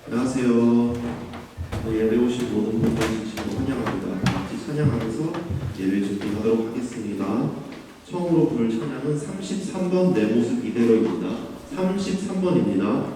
안녕하세요. 예배 오신 모든 분들 진심으로 환영합니다. 같이 찬양하면서 예배 준비하도록 하겠습니다. 처음으로 부를 찬양은 33번 내 모습 이대로입니다. 33번입니다.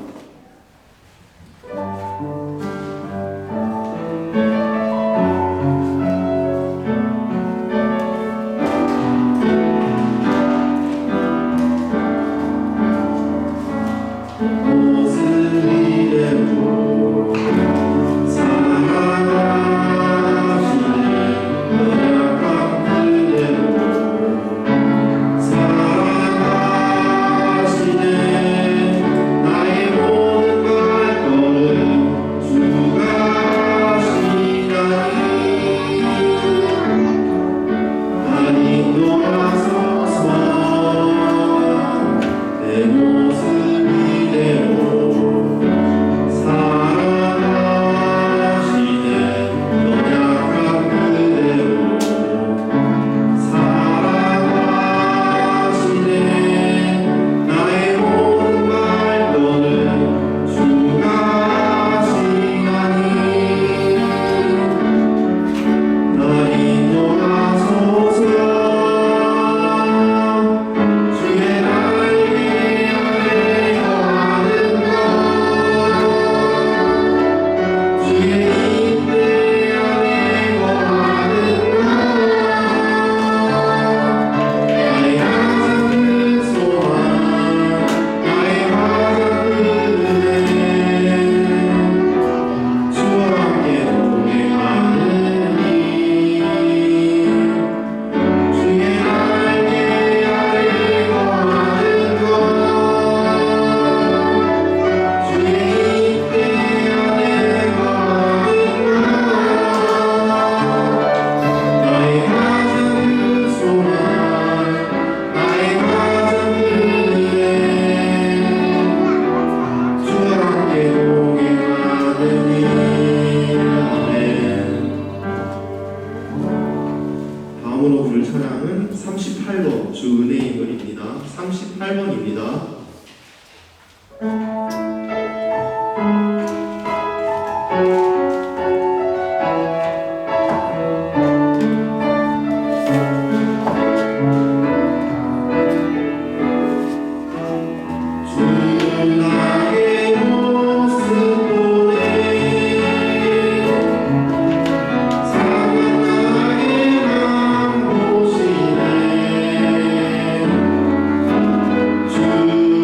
다음으로 부를 찬양은 38번 주은혜의 노래입니다. 38번입니다. 주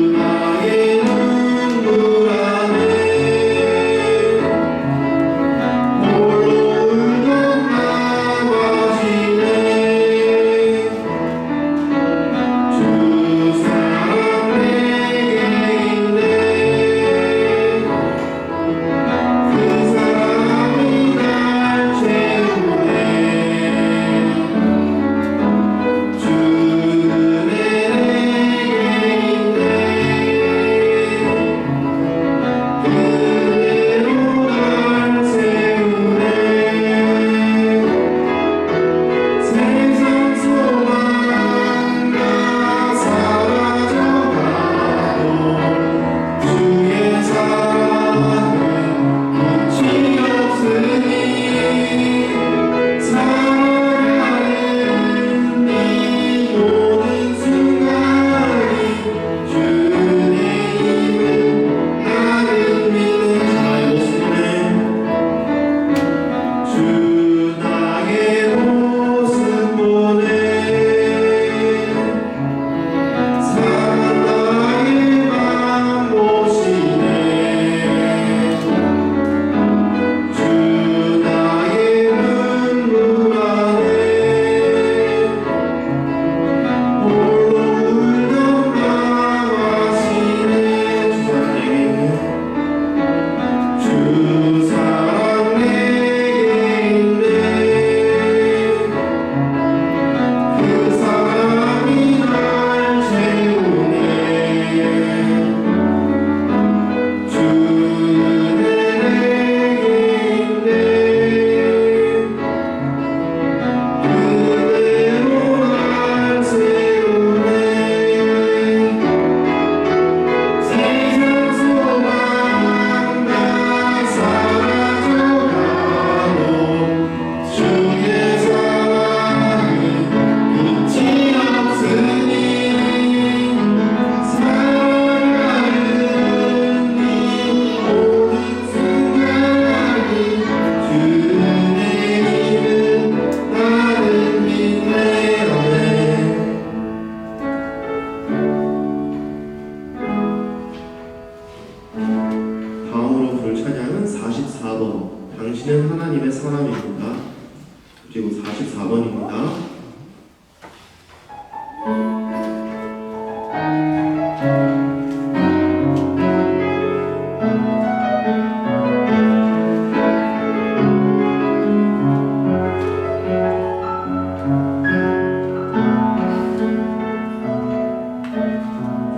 그리고 44번입니다.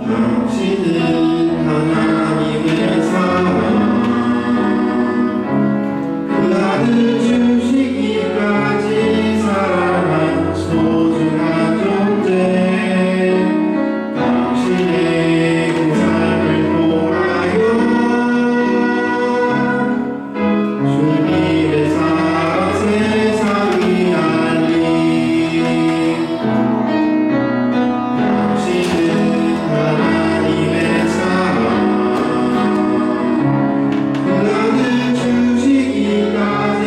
당신은 하나님의 사랑 그 아들 주시기까지 사랑한 소중한 존재 당신의 그 삶을 통하여 주님의 사랑 세상이 알리 당신은 하나님의 사랑 그 아들 주시기까지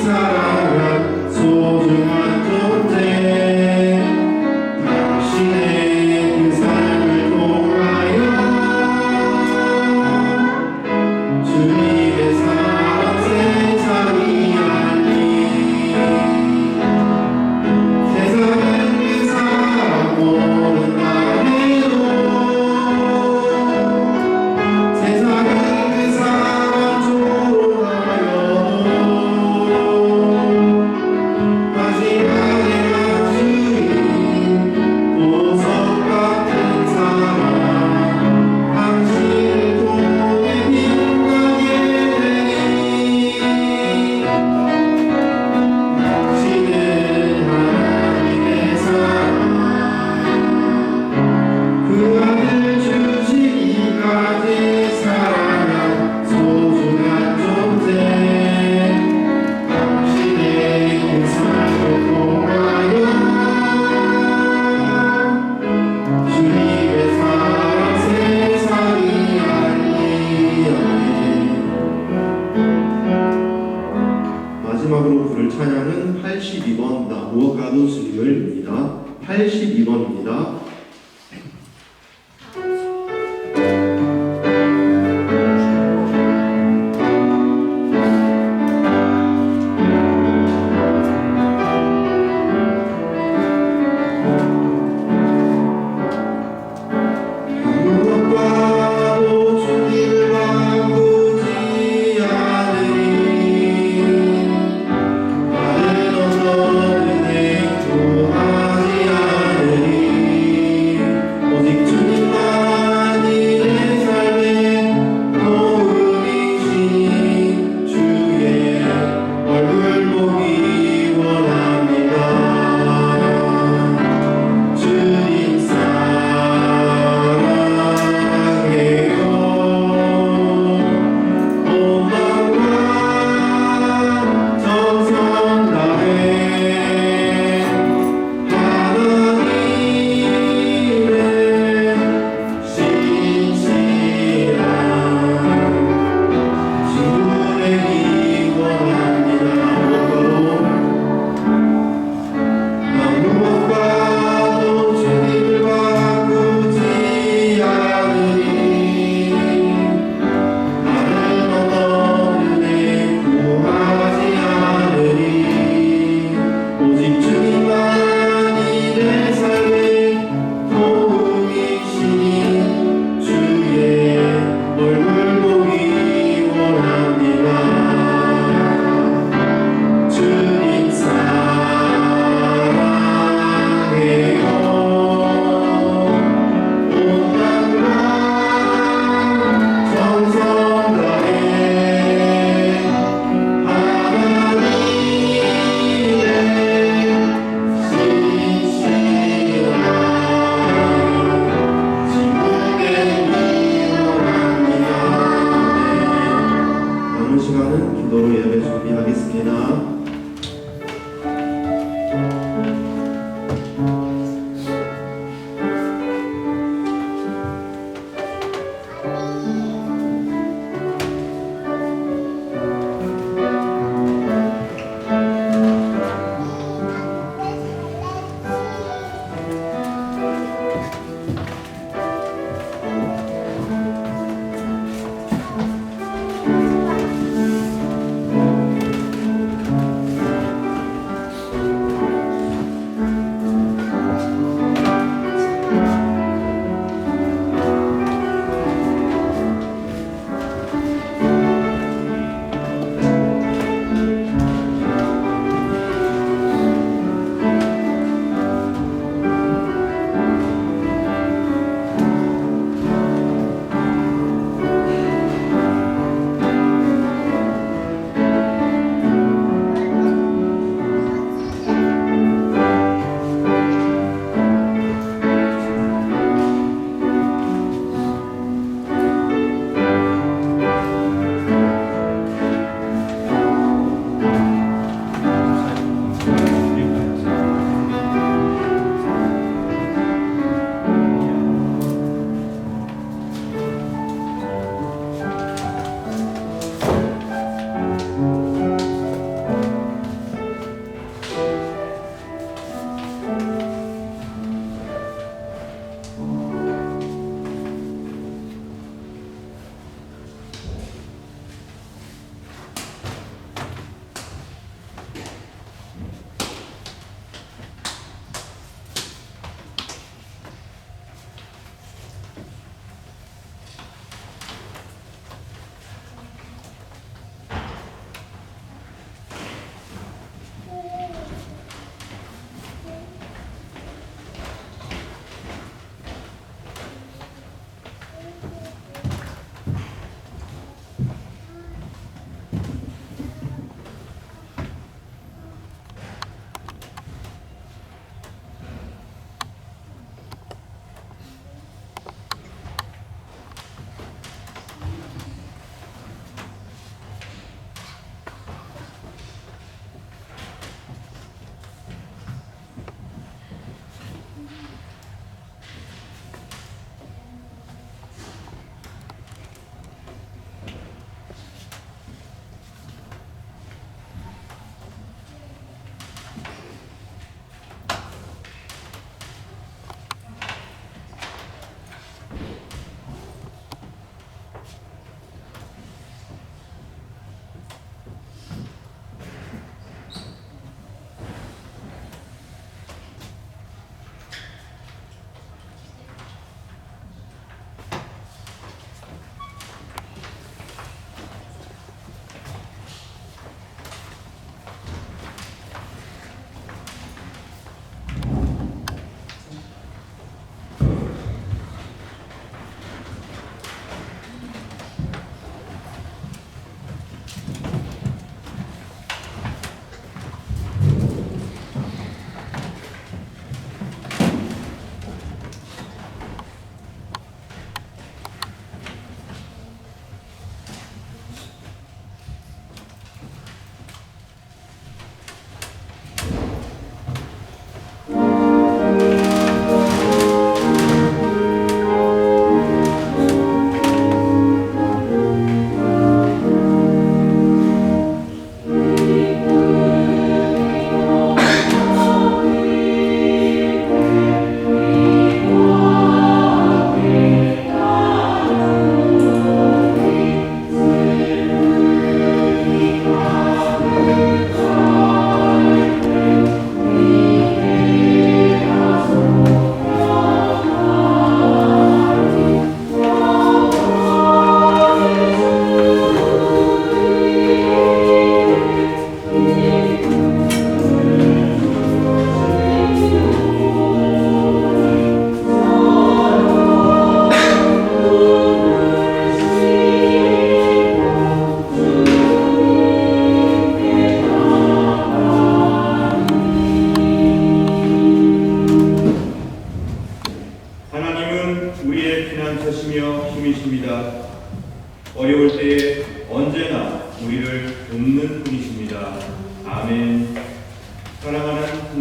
사랑한 소중한 존재 당신의 그 삶을 통하여 주님의 사랑 세상이 알리 세상은 그 사랑 모른다 해도 세상은 그 사랑 조롱하여도 마지막에 주인 보석 같은 사랑 당신을 통해 빛나게 되니 당신은 하나님의 사랑 그 아들 주시기까지 사랑한 소중한 존재 당신의 그 삶을 통하여 주님의 사랑 세상이 알리네. 마지막으로 부를 찬양은 82번 나 무엇과도 주님을입니다. 82번입니다. 무엇과도 주님을 바꾸지 않으리 나는 어떤 은혜 구하지 않으리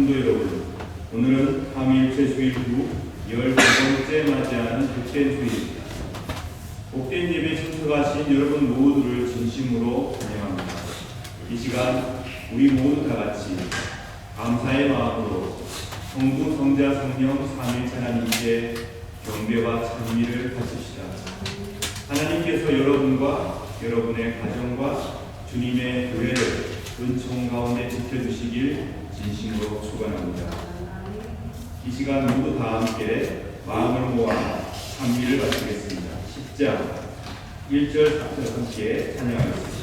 성도 여러분, 오늘은 삼위일체 주일 후 12번째 맞이하는 복된 주일입니다. 복된 예배에 참석하신 여러분 모두를 진심으로 환영합니다. 이 시간 우리 모두 다 같이 감사의 마음으로 성부, 성자, 성령, 삼위일체 하나님께 경배와 찬미를 바칩시다. 하나님께서 여러분과 여러분의 가정과 주님의 교회를 은총 가운데 지켜주시길 진심으로 축원합니다. 이 시간 모두 다 함께 마음을 모아 찬미를 바치겠습니다. 10장 1절 4절 함께 찬양하겠습니다.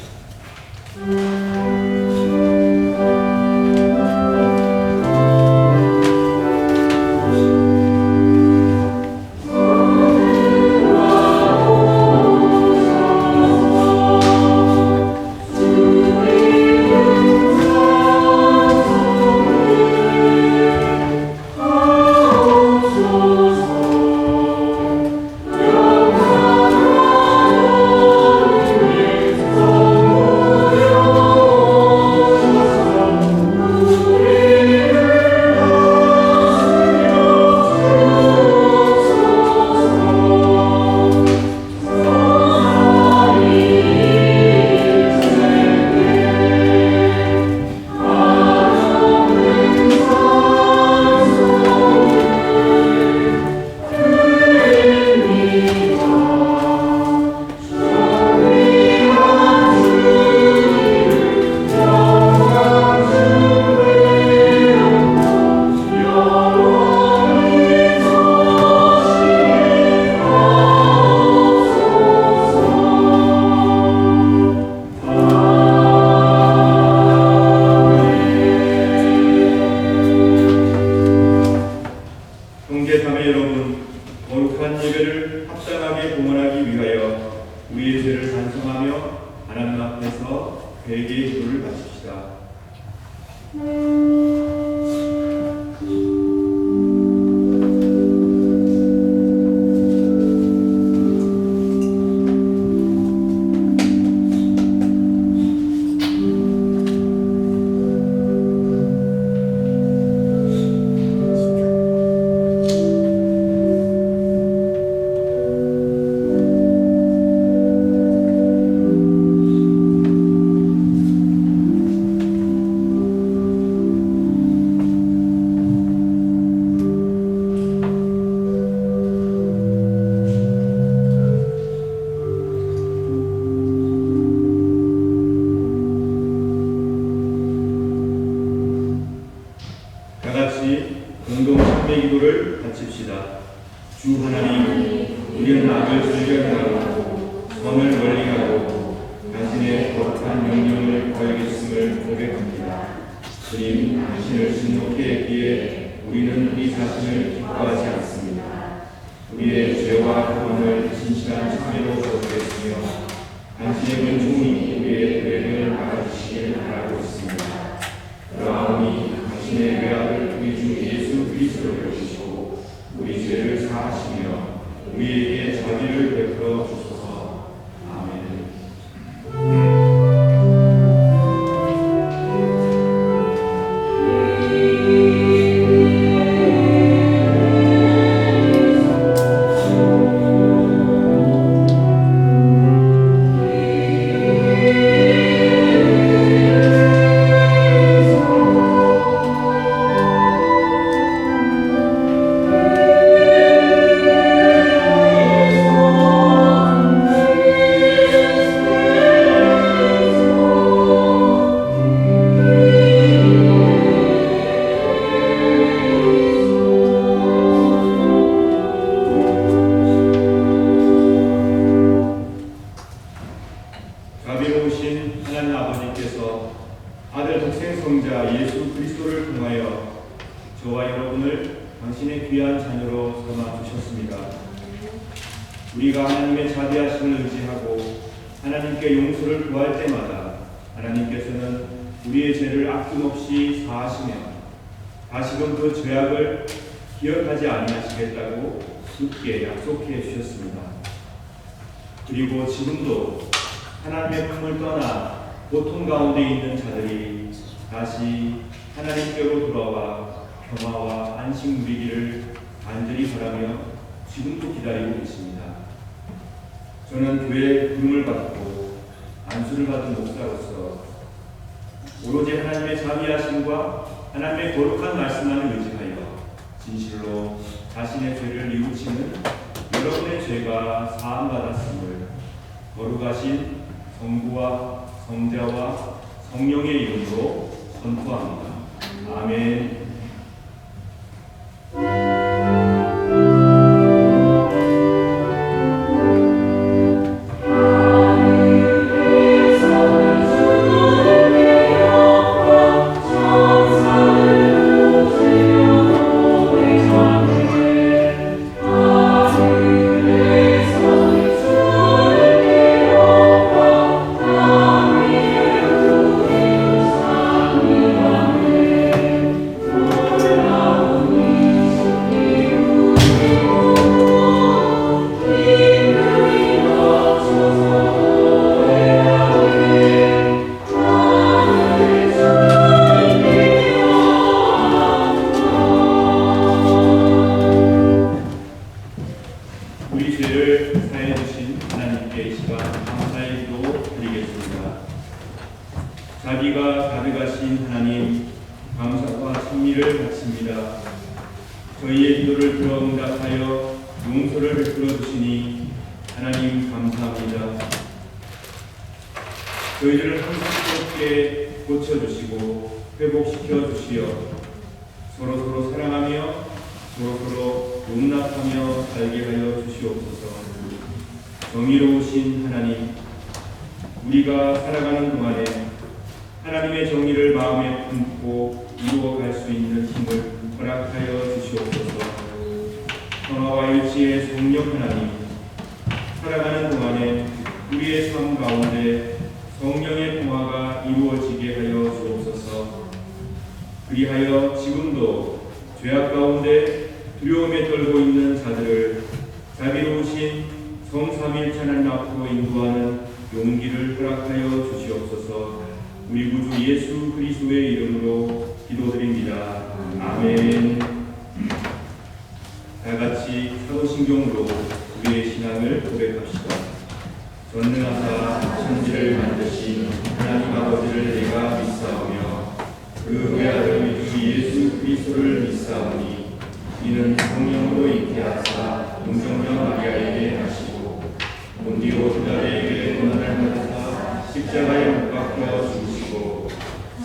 형제자매 여러분, 거룩한 예배를 합당하게 봉헌하기 위하여 우리의 죄를 반성하며 하나님 앞에서 회개의 기도를 바칩시다. 공동 참회 기도를 바칩시다. 주 하나님, 우리는 악을 즐겨하고 선을 멀리 가고 당신의 거룩한 명령을 거역했음을 고백합니다. 주님, 당신을 신속히 했기에 우리는 우리 자신을 기뻐하지 않습니다. 우리의 죄와 구원을 진실한 참회로 거두겠으며 당신의 은총이 우리의 불행을 막아주시길 바라고 있습니다. 그러하오니 당신의 외아들 우리 주 예수 그리스도를 보시고 우리 죄를 사하시며 우리에게 자비를 베풀어 주소서. 아멘. 자비로우신 하나님 아버지께서 아들 독생성자 예수 그리스도를 통하여 저와 여러분을 당신의 귀한 자녀로 삼아 주셨습니다. 우리가 하나님의 자비하심을 의지하고 하나님께 용서를 구할 때마다 하나님께서는 우리의 죄를 아낌없이 사하시며 다시금 그 죄악을 기억하지 아니하시겠다고 굳게 약속해 주셨습니다. 그리고 지금도 하나님의 품을 떠나 고통 가운데 있는 자들이 다시 하나님께로 돌아와 평화와 안식 누리기를 간절히 바라며 지금도 기다리고 계십니다. 저는 교회의 부름을 받고 안수를 받은 목사로서 오로지 하나님의 자비하심과 하나님의 거룩한 말씀만을 의지하여 진실로 자신의 죄를 뉘우치는 여러분의 죄가 사함받았음을 거룩하신 성부와 성자와 성령의 이름으로 선포합니다. 아멘. 우리 죄를 사해 주신 하나님께 이 시간 감사의 기도 드리겠습니다. 자비가 가득하신 하나님, 감사와 찬미를 바칩니다. 저희의 기도를 들어 응답하여 용서를 베풀어 주시니 하나님 감사합니다. 저희들을 항상 새롭게 고쳐주시고 회복시켜 주시어 서로서로 사랑하며 서로서로 용납하며 살게 하여 주시옵소서. 정의로우신 하나님, 우리가 살아가는 동안에 하나님의 정의를 마음에 품고 이루어갈 수 있는 힘을 허락하여 주시옵소서. 평화와 일치의 성령 하나님, 살아가는 동안에 우리의 삶 가운데 성령의 평화가 이루어지게 하여 주옵소서. 그리하여 지금도 죄악 가운데 두려움에 떨고 있는 자들을 자비로우신 성삼일 하나님 앞으로 인도하는 용기를 허락하여 주시옵소서. 우리 구주 예수 그리스도의 이름으로 기도드립니다. 아멘. 다같이 사도신경으로 우리의 신앙을 고백합시다. 전능하사 천지를 만드신 하나님 아버지를 내가 믿사오며 그 외아들 주 예수 그리스도를 믿사오니 이는 성령으로 잉태하사 동정녀 마리아에게 하시고 본디오 빌라에게 고난을 받으사 십자가에 못 박혀 죽으시고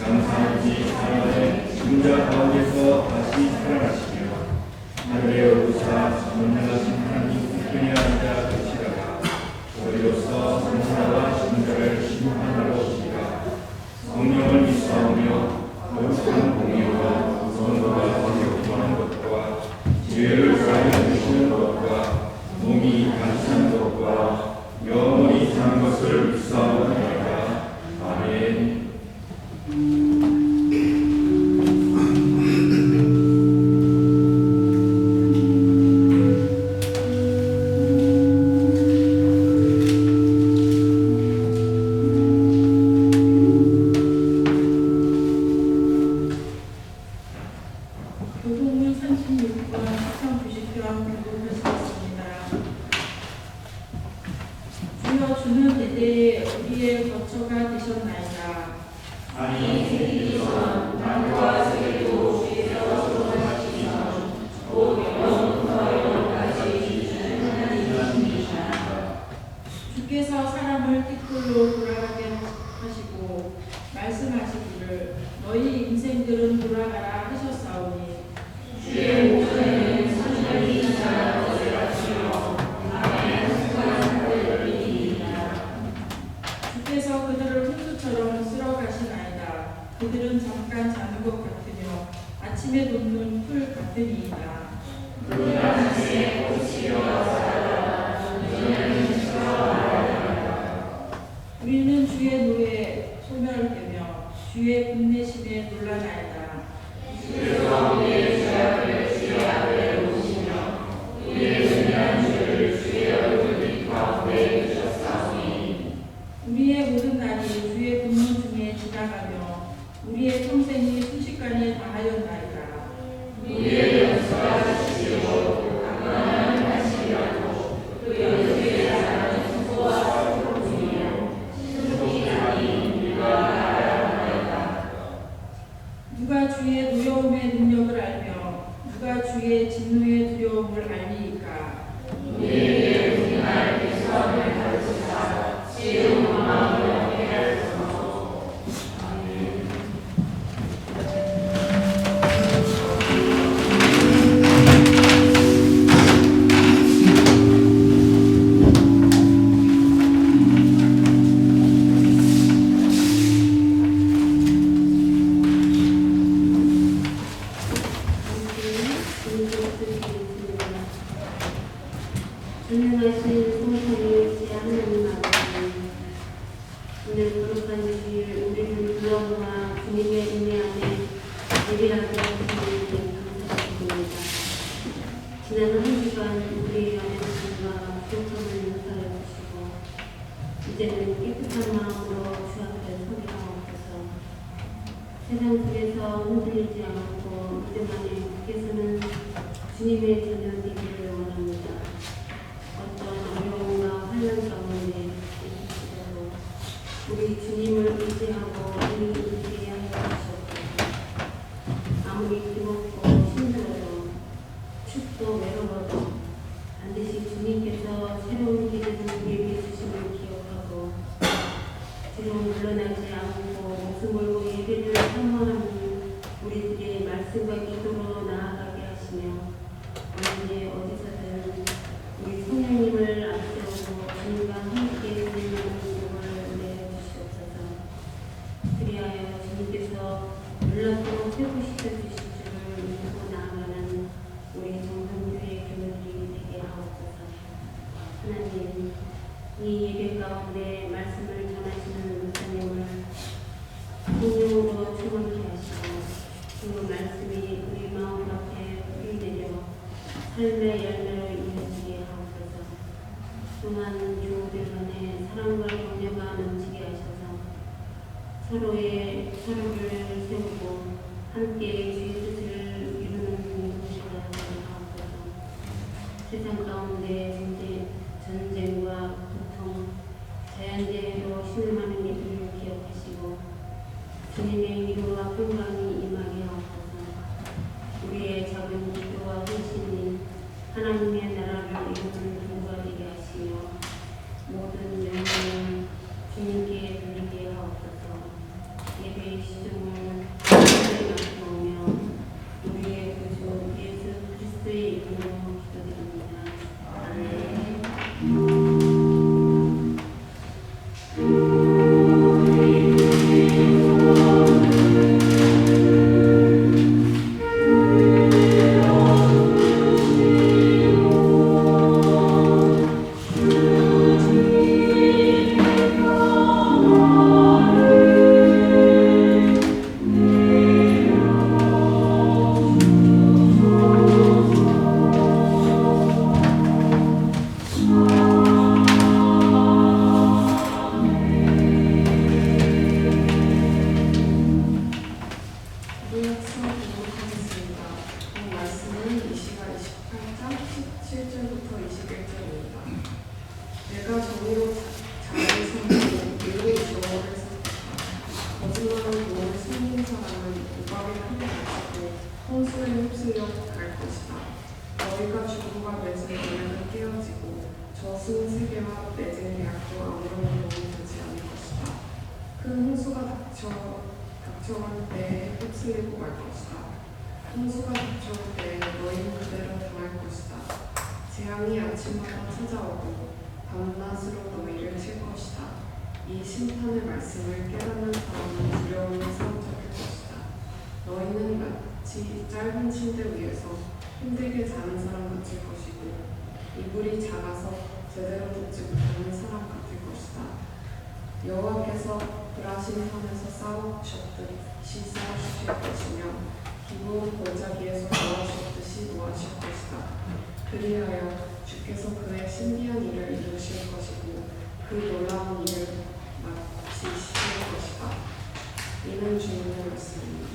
장사한지 사흘에 죽은 자 가운데서 다시 살아나시며 하늘에 오르사 전능하신 하나님 우편에 앉아 계시다가 저희로서 성사와 신자를 심판하러 오시리라. 성령을 믿사오며 거룩한 공의와 선과 정욕하는 것과 지혜를 쌓여 주시는 것과 몸이 간직한 것과 영원히 사는 것을 믿사옵나이다. 아멘. 교동문 36번 1090편 공부하시겠습니다. 주여, 주는 대대에 우리의 거처가 되셨나이다. 아니 생기선 나무와 새도 주께서 조성하시면 곧 영원부터 영원까지 지키는 하나님이시니라. 주께서 사람을 띠끌로 돌아가게 하시고 말씀하시기를 너희 인생들은 돌아가라 하셨사오니 주의 목소리는 산들이 자라 것을 같으며 밤에 한순간 산들을 이기니라. 주께서 그들을 홍수처럼 쓸어가시나이다. 그들은 잠깐 자는 것 같으며 아침에 돋는 풀 같으니이다. 그러나 주의 꽃이여 살아라. 너희는 우리는 주의 노에 소멸되며 주의 분내심에 놀라나이다. 주께서 우리의 죄악을 주의 앞에 놓으시며 우리의 중요한 죄를 주의 얼굴 가운데 두셨사오니 우리의 모든 날이 주의 분노 중에 지나가며 우리의 평생이 순식간에 다하였나이다. 누가 주의 노여움의 능력을 알며 누가 주의 진노의 두려움을 알리이까. 전능하신 성삼위일체 하나님 아버지, 오늘 거룩한 주일 우리는 구원과 주님의 은혜 안에 예배하게 하시니 감사드립니다. 지난 한 주간 우리의 연약함과 부족함을 용서해 주시고 이제는 깨끗한 마음으로 주 앞에 서게 하옵소서. 세상 속에서 흔들리지 않고 믿음 안에 굳게 서는 주님의 저녁 되기를 원합니다. 어떤 어려움과 환난 가운데 있으시더라도 우리 주님을 의지하고 우리 의지해야 할 것이옵소서. 아무리 뜨겁고 힘들어도 춥고 외로워도 반드시 주님께서 새로운 길을 우리에게 주심을 기억하고 뒤로 물러나지 않고 목숨 걸고 예배를 사모하는 우리들의 말씀과 기도로 나아가게 하시며 언제 어디서든 우리 성령님을 앞세우고 주님과 함께 진행하는 기도를 내려주시옵소서. 그리하여 주님께서 놀랍고 회복시켜 주실 줄을 믿고 나아가는 우리 정성교회 교회들이 되게 하옵소서. 하나님, 이 예배 가운데 말씀을 전하시는 목사님을 성령으로 충만케 하시고 그 말씀이 우리 마음 앞에 뿌리내려 삶의 열매로 이어지게 하옵소서. 또한 교우들 간에 사랑과 격려가 넘치게 하셔서 서로를 세우고 함께 주의 뜻을 이루는 공동체가 되게 하옵소서. 세상 가운데 전쟁과 고통, 자연재해로 신음하는 이들을 기억하시고 주님의 위로와 평강이 임하게 하옵소서. 우리의 작은 기도와 헌신이 하나님의 나라를 이루는 도구가 되게 하시며 모든 영광을 주님께 드리게 하옵소서. 예배의 시종을 하나님께 맡겨오며 우리의 구주 예수 그리스도의 이름으로 기도드립니다. 아멘. 닥쳐올 때 휩쓸리고 말 것이다. 홍수가 닥쳐올 때 너희는 그대로 당할 것이다. 재앙이 아침마다 찾아오고 밤낮으로 너희를 칠 것이다. 이 심판의 말씀을 깨닫는 사람은 두려움에 사로잡힐 것이다. 너희는 마치 짧은 침대 위에서 힘들게 자는 사람 같을 것이고 이불이 작아서 제대로 듣지 못하는 사람 같을 것이다. 여호와께서 불하신 산에서 싸우셨듯이 싸우실 것이며 기부온 골짜기에서 노하셨듯이 노하실 것이다. 그리하여 주께서 그의 신비한 일을 이루실 것이고 그 놀라운 일을 마치실 것이다. 이는 주님의 말씀입니다.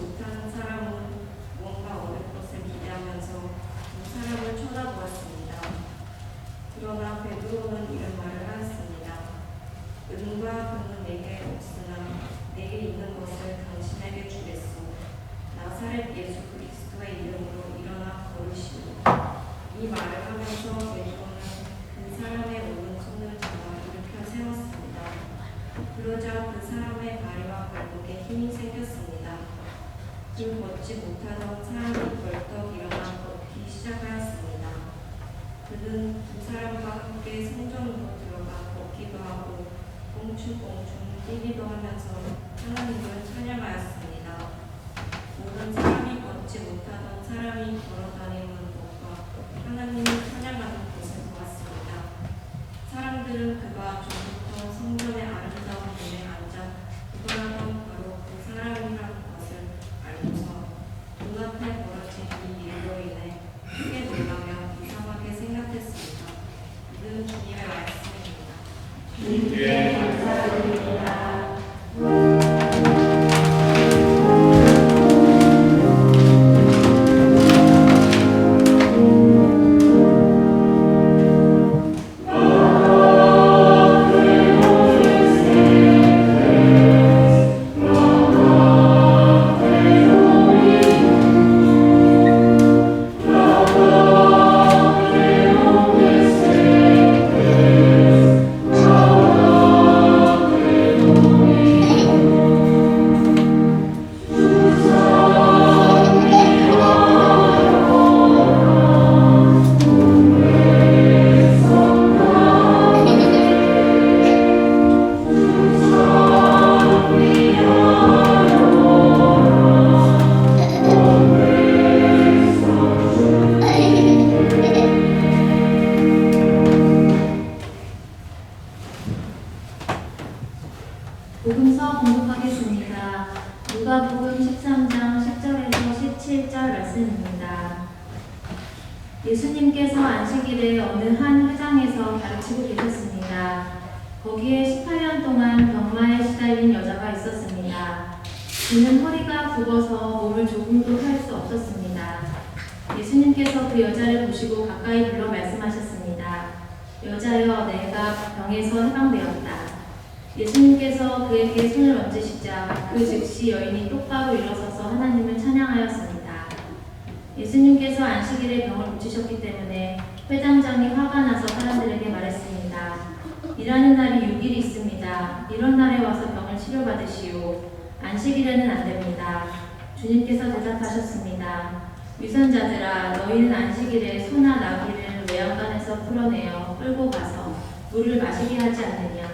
못하는 사람은 무언가 얻을 것을 기대하면서 두 사람을 쳐다보았습니다. 그러나 베드로는 이런 말을 하였습니다. 은과 금은 내게 없으나 내게 있는 것을 당신에게 주겠소. 나사렛 예수 그리스도의 이름으로 일어나 걸으시오. 이 말을 하면서 베드로는 그 사람의 오른손을 잡아 일으켜 세웠습니다. 그러자 그 사람의 다리와 발목에 힘이 생겼습니다. 그 걷지 못하던 사람이 벌떡 일어나 걷기 시작하였습니다. 그는 두 사람과 함께 성전으로 들어가 걷기도 하고 꽁충꽁충 뛰기도 하면서 하나님을 찬양하였습니다. 모든 사람이 걷지 못하던 사람이 걸어다니는 것과 하나님을 찬양하는 것을 보았습니다. 사람들은 그가 전부터 성전의 아름다운 문에 앉아 구걸하던 바로 그 사람이라는 것을 알고서 눈앞에 벌어진 이 일로 인해 크게 놀라며 이상하게 생각했습니다. 이는 주님의 말씀입니다. 주님께 감사드립니다. 복음서 공독하겠습니다. 누가복음 13장 10절에서 17절 말씀입니다. 예수님께서 안식일에 어느 한 회당에서 가르치고 계셨습니다. 거기에 18년 동안 병마에 시달린 여자가 있었습니다. 그는 허리가 굽어서 몸을 조금도 할 수 없었습니다. 예수님께서 그 여자를 보시고 가까이 불러 말씀하셨습니다. 여자여, 내가 병에서 해방되었다. 예수님께서 그에게 손을 얹으시자 그 즉시 여인이 똑바로 일어서서 하나님을 찬양하였습니다. 예수님께서 안식일에 병을 고치셨기 때문에 회당장이 화가 나서 사람들에게 말했습니다. 일하는 날이 6일이 있습니다. 이런 날에 와서 병을 치료받으시오. 안식일에는 안 됩니다. 주님께서 대답하셨습니다. 위선자들아, 너희는 안식일에 소나 나귀를 외양간에서 풀어내어 끌고 가서 물을 마시게 하지 않느냐.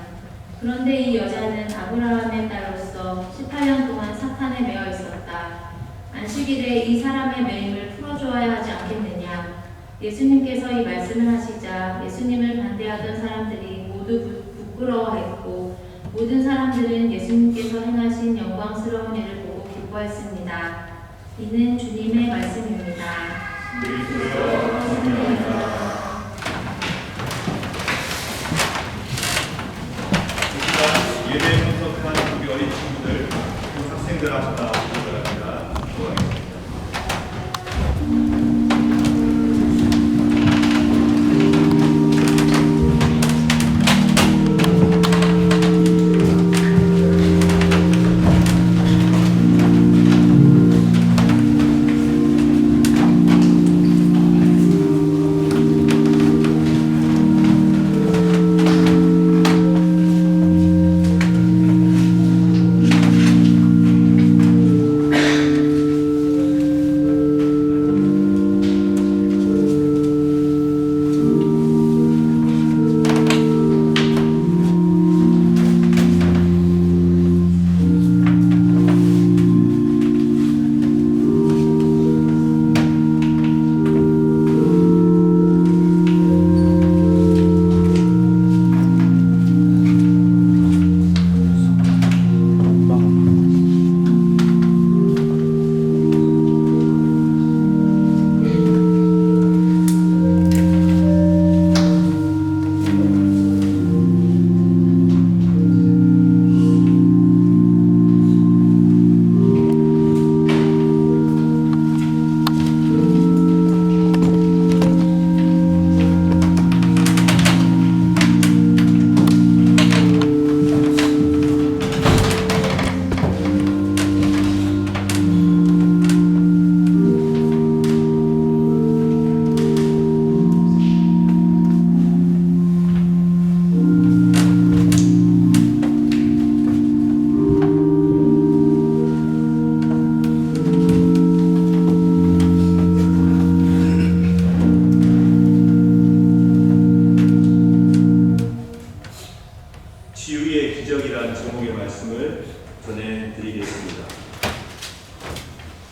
그런데 이 여자는 아브라함의 딸로서 18년 동안 사탄에 매여 있었다. 안식일에 이 사람의 매임을 풀어주어야 하지 않겠느냐. 예수님께서 이 말씀을 하시자 예수님을 반대하던 사람들이 모두 부끄러워했고 모든 사람들은 예수님께서 행하신 영광스러운 일을 보고 기뻐했습니다. 이는 주님의 말씀입니다. 예배 분석한 우리 어린 친구들, 학생들 앞에 나와주시기 바랍니다. 기도하겠습니다.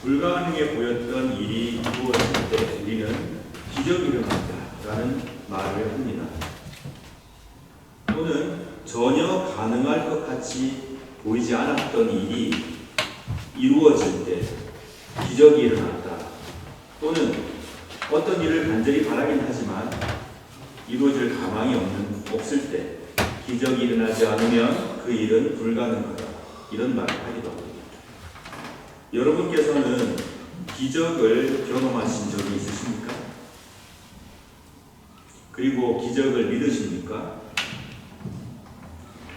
불가능해 보였던 일이 이루어질 때 우리는 기적이 일어난다라는 말을 합니다. 또는 전혀 가능할 것 같이 보이지 않았던 일이 이루어질 때 기적이 일어났다. 또는 어떤 일을 간절히 바라긴 하지만 이루어질 가망이 없을 때 기적이 일어나지 않으면 그 일은 불가능하다. 이런 말을 하기도 합니다. 여러분께서는 기적을 경험하신 적이 있으십니까? 그리고 기적을 믿으십니까?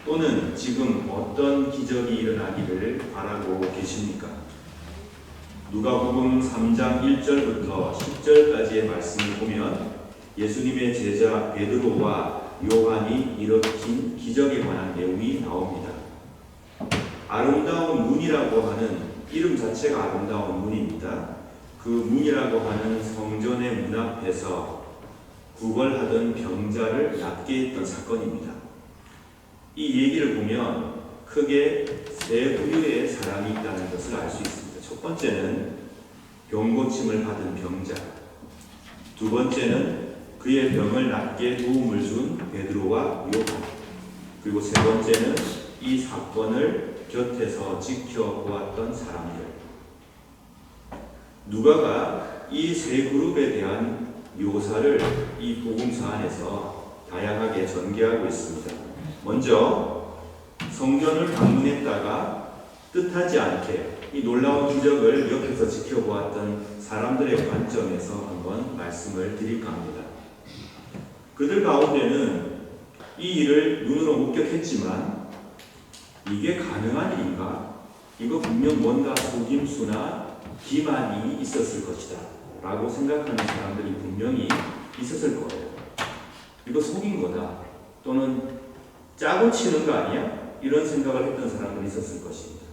또는 지금 어떤 기적이 일어나기를 바라고 계십니까? 누가복음 3장 1절부터 10절까지의 말씀을 보면 예수님의 제자 베드로와 요한이 일으킨 기적에 관한 내용이 나옵니다. 아름다운 문이라고 하는 이름 자체가 아름다운 문입니다. 그 문이라고 하는 성전의 문 앞에서 구걸하던 병자를 낫게 했던 사건입니다. 이 얘기를 보면 크게 세 부류의 사람이 있다는 것을 알 수 있습니다. 첫 번째는 병고침을 받은 병자, 두 번째는 그의 병을 낫게 도움을 준 베드로와 요한, 그리고 세 번째는 이 사건을 곁에서 지켜보았던 사람들. 누가가 이 세 그룹에 대한 묘사를 이 복음서 안에서 다양하게 전개하고 있습니다. 먼저 성전을 방문했다가 뜻하지 않게 이 놀라운 기적을 옆에서 지켜보았던 사람들의 관점에서 한번 말씀을 드릴까 합니다. 그들 가운데는 이 일을 눈으로 목격했지만 이게 가능한 일인가? 이거 분명 뭔가 속임수나 기만이 있었을 것이다 라고 생각하는 사람들이 분명히 있었을 거예요. 이거 속인 거다, 또는 짜고 치는 거 아니야? 이런 생각을 했던 사람들이 있었을 것입니다.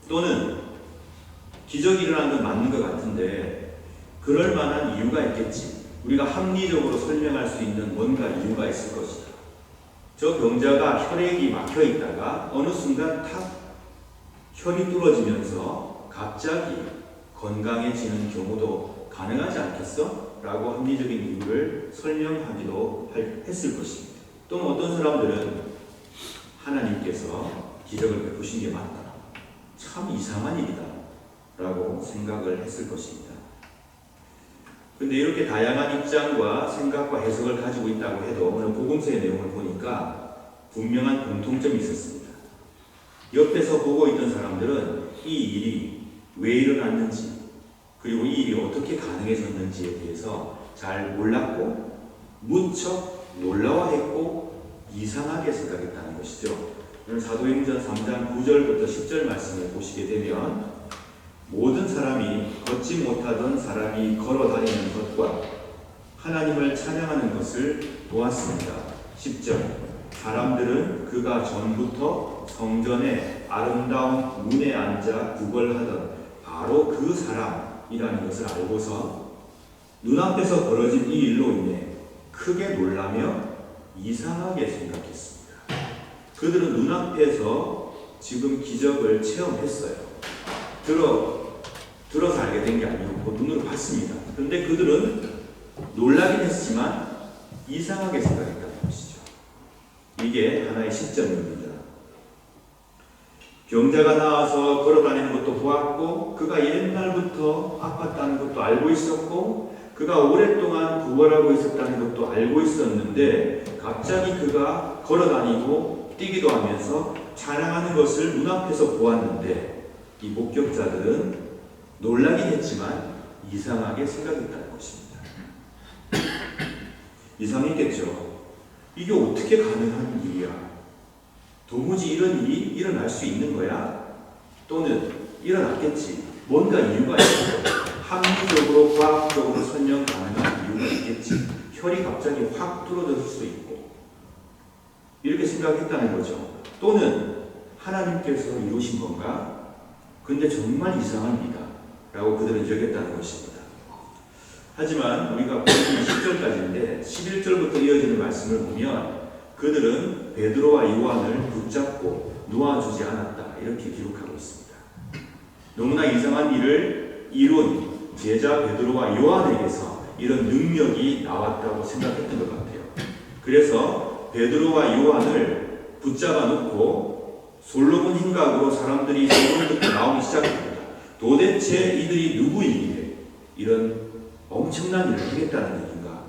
또는 기적이 일어나는 건 맞는 것 같은데 그럴 만한 이유가 있겠지, 우리가 합리적으로 설명할 수 있는 뭔가 이유가 있을 것이다. 저 병자가 혈액이 막혀 있다가 어느 순간 탁 혈이 뚫어지면서 갑자기 건강해지는 경우도 가능하지 않겠어? 라고 합리적인 이유를 설명하기도 했을 것입니다. 또는 어떤 사람들은 하나님께서 기적을 베푸신 게 맞다, 참 이상한 일이다 라고 생각을 했을 것입니다. 근데 이렇게 다양한 입장과 생각과 해석을 가지고 있다고 해도 오늘 복음서의 내용을 보니까 분명한 공통점이 있었습니다. 옆에서 보고 있던 사람들은 이 일이 왜 일어났는지, 그리고 이 일이 어떻게 가능해졌는지에 대해서 잘 몰랐고 무척 놀라워했고 이상하게 생각했다는 것이죠. 오늘 사도행전 3장 9절부터 10절 말씀을 보시게 되면 모든 사람이 걷지 못하던 사람이 걸어 다니는 것과 하나님을 찬양하는 것을 보았습니다. 10절, 사람들은 그가 전부터 성전의 아름다운 문에 앉아 구걸하던 바로 그 사람이라는 것을 알고서 눈앞에서 벌어진 이 일로 인해 크게 놀라며 이상하게 생각했습니다. 그들은 눈앞에서 지금 기적을 체험했어요. 들어서 알게 된 게 아니고 눈으로 봤습니다. 그런데 그들은 놀라긴 했지만 이상하게 생각했다는 것이죠. 이게 하나의 시점입니다. 병자가 나와서 걸어다니는 것도 보았고 그가 옛날부터 아팠다는 것도 알고 있었고 그가 오랫동안 구걸하고 있었다는 것도 알고 있었는데 갑자기 그가 걸어다니고 뛰기도 하면서 찬양하는 것을 눈앞에서 보았는데 이 목격자들은 놀라긴 했지만 이상하게 생각했다는 것입니다. 이상했겠죠. 이게 어떻게 가능한 일이야? 도무지 이런 일이 일어날 수 있는 거야? 또는 일어났겠지. 뭔가 이유가 있을 거야. 합리적으로 과학적으로 설명 가능한 이유가 있겠지. 혈이 갑자기 확 뚫어졌을 수도 있고 이렇게 생각했다는 거죠. 또는 하나님께서 이루신 건가? 근데 정말 이상합니다 라고 그들은 여겼다는 것입니다. 하지만 우리가 보는 10절까지인데 11절부터 이어지는 말씀을 보면 그들은 베드로와 요한을 붙잡고 놓아주지 않았다 이렇게 기록하고 있습니다. 너무나 이상한 일을 이룬 제자 베드로와 요한에게서 이런 능력이 나왔다고 생각했던 것 같아요. 그래서 베드로와 요한을 붙잡아 놓고 솔로몬 hin각으로 사람들이 소문을 듣고 나오기 시작합니다. 도대체 이들이 누구이기에 이런 엄청난 일을 하겠다는 얘기인가?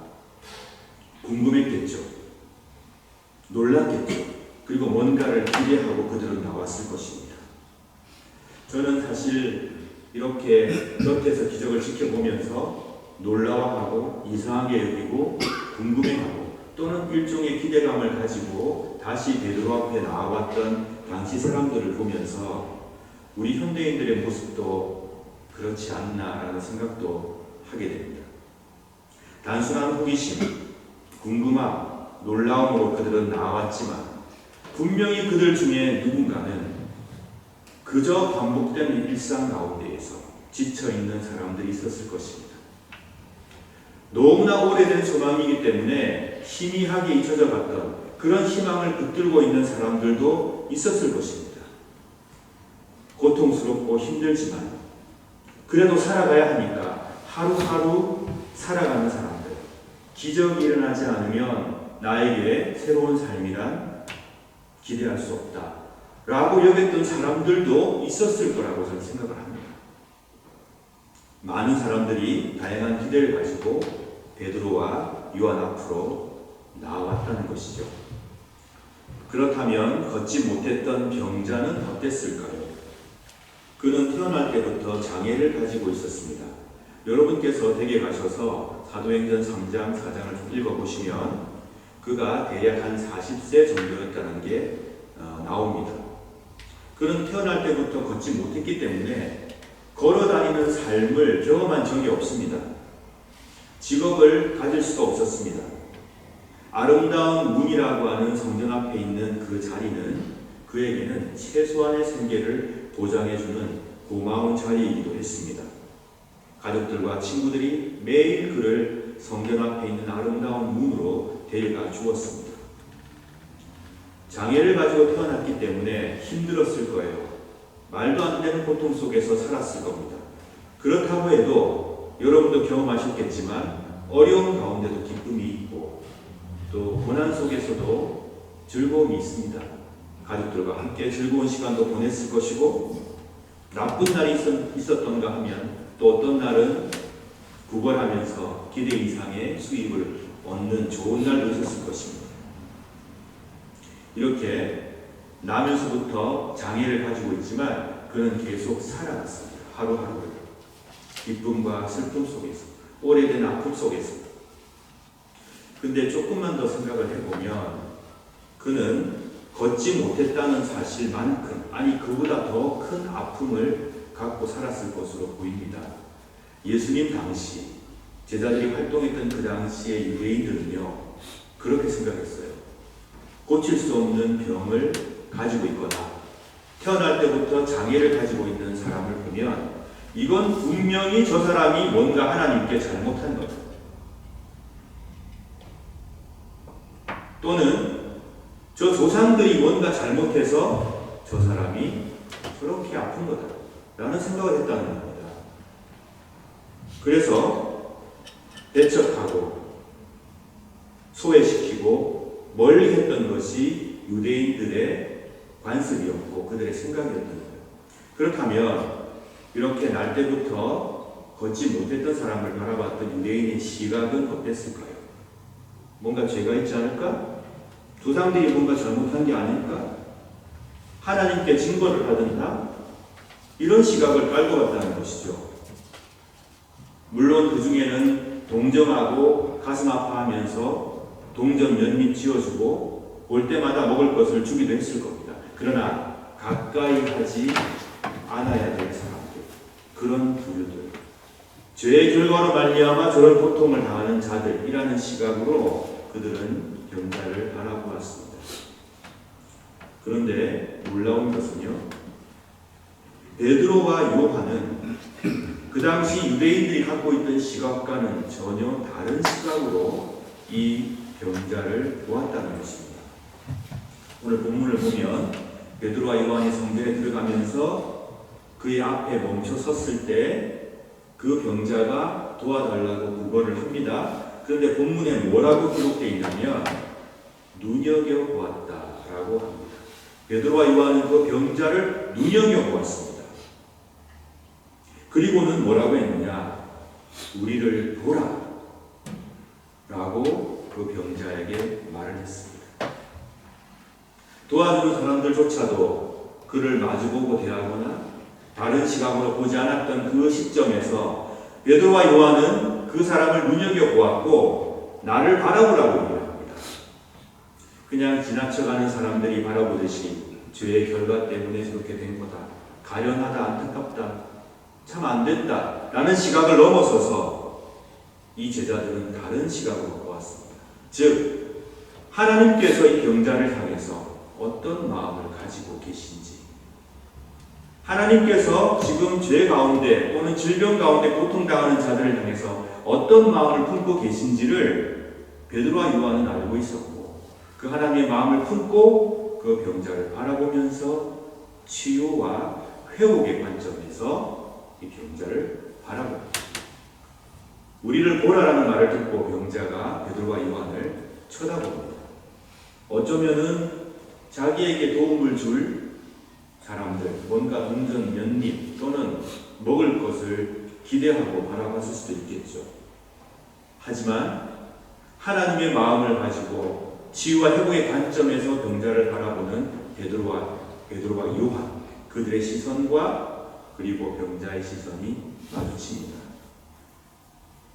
궁금했겠죠. 놀랐겠죠. 그리고 뭔가를 기대하고 그들은 나왔을 것입니다. 저는 사실 이렇게 곁에서 기적을 지켜보면서 놀라워하고 이상하게 여기고 궁금해하고 또는 일종의 기대감을 가지고 다시 베드로 앞에 나와왔던 당시 사람들을 보면서 우리 현대인들의 모습도 그렇지 않나라는 생각도 하게 됩니다. 단순한 호기심, 궁금함, 놀라움으로 그들은 나왔지만 분명히 그들 중에 누군가는 그저 반복되는 일상 가운데에서 지쳐있는 사람들이 있었을 것입니다. 너무나 오래된 소망이기 때문에 희미하게 잊혀져 갔던 그런 희망을 붙들고 있는 사람들도 있었을 것입니다. 고통스럽고 힘들지만 그래도 살아가야 하니까 하루하루 살아가는 사람들, 기적이 일어나지 않으면 나에게 새로운 삶이란 기대할 수 없다 라고 여겼던 사람들도 있었을 거라고 저는 생각을 합니다. 많은 사람들이 다양한 기대를 가지고 베드로와 요한 앞으로 나왔다는 것이죠. 그렇다면 걷지 못했던 병자는 어땠을까요? 그는 태어날 때부터 장애를 가지고 있었습니다. 여러분께서 댁에 가셔서 사도행전 3장, 4장을 좀 읽어보시면 그가 대략 한 40세 정도였다는 게 나옵니다. 그는 태어날 때부터 걷지 못했기 때문에 걸어다니는 삶을 경험한 적이 없습니다. 직업을 가질 수가 없었습니다. 아름다운 문이라고 하는 성전 앞에 있는 그 자리는 그에게는 최소한의 생계를 보장해주는 고마운 자리이기도 했습니다. 가족들과 친구들이 매일 그를 성전 앞에 있는 아름다운 문으로 데려가 주었습니다. 장애를 가지고 태어났기 때문에 힘들었을 거예요. 말도 안 되는 고통 속에서 살았을 겁니다. 그렇다고 해도 여러분도 경험하셨겠지만 어려운 가운데도 기쁨이 있고 또 고난 속에서도 즐거움이 있습니다. 가족들과 함께 즐거운 시간도 보냈을 것이고 나쁜 날이 있었던가 하면 또 어떤 날은 구걸하면서 기대 이상의 수입을 얻는 좋은 날도 있었을 것입니다. 이렇게 나면서부터 장애를 가지고 있지만 그는 계속 살아갔습니다. 하루하루를 기쁨과 슬픔 속에서 오래된 아픔 속에서. 근데 조금만 더 생각을 해보면 그는 걷지 못했다는 사실만큼 아니 그보다 더 큰 아픔을 갖고 살았을 것으로 보입니다. 예수님 당시 제자들이 활동했던 그 당시의 유대인들은요 그렇게 생각했어요. 고칠 수 없는 병을 가지고 있거나 태어날 때부터 장애를 가지고 있는 사람을 보면 이건 분명히 저 사람이 뭔가 하나님께 잘못한 거다. 또는 저 조상들이 뭔가 잘못해서 저 사람이 저렇게 아픈 거다 라는 생각을 했다는 겁니다. 그래서 배척하고 소외시키고 멀리 했던 것이 유대인들의 관습이었고 그들의 생각이었던 거예요. 그렇다면 이렇게 날 때부터 걷지 못했던 사람을 바라봤던 유대인의 시각은 어땠을까요? 뭔가 죄가 있지 않을까? 조상들이 뭔가 잘못한 게 아닐까? 하나님께 증거를 받은다? 이런 시각을 깔고 갔다는 것이죠. 물론 그 중에는 동정하고 가슴 아파하면서 동정 연민 지어주고 볼 때마다 먹을 것을 주기도 했을 겁니다. 그러나 가까이 하지 않아야 될 사람들, 그런 부류들, 죄의 결과로 말미암아 저런 고통을 당하는 자들이라는 시각으로 그들은 병자를 바라보았습니다. 그런데 놀라운 것은요, 베드로와 요한은 그 당시 유대인들이 갖고 있던 시각과는 전혀 다른 시각으로 이 병자를 보았다는 것입니다. 오늘 본문을 보면 베드로와 요한이 성전에 들어가면서 그의 앞에 멈춰 섰을 때 그 병자가 도와달라고 구걸을 합니다. 그런데 본문에 뭐라고 기록되어 있냐면 눈여겨보았다라고 합니다. 베드로와 요한은 그 병자를 눈여겨보았습니다. 그리고는 뭐라고 했느냐? 우리를 보라 라고 그 병자에게 말을 했습니다. 도와주는 사람들조차도 그를 마주보고 대하거나 다른 시각으로 보지 않았던 그 시점에서 베드로와 요한은 그 사람을 눈여겨보았고 나를 바라보라고 얘기합니다. 그냥 지나쳐가는 사람들이 바라보듯이 죄의 결과 때문에 저렇게 된 거다, 가련하다, 안타깝다, 참 안 됐다 라는 시각을 넘어서서 이 제자들은 다른 시각으로 보았습니다. 즉 하나님께서 이 병자를 향해서 어떤 마음을 가지고 계신지, 하나님께서 지금 죄 가운데 또는 질병 가운데 고통당하는 자들을 향해서 어떤 마음을 품고 계신지를 베드로와 요한은 알고 있었고, 그 하나님의 마음을 품고 그 병자를 바라보면서 치유와 회복의 관점에서 이 병자를 바라봅니다. 우리를 보라라는 말을 듣고 병자가 베드로와 요한을 쳐다봅니다. 어쩌면은 자기에게 도움을 줄 사람들, 뭔가 동전 몇 입 또는 먹을 것을 기대하고 바라봤을 수도 있겠죠. 하지만 하나님의 마음을 가지고 치유와 회복의 관점에서 병자를 바라보는 베드로와 요한, 그들의 시선과 그리고 병자의 시선이 마주칩니다.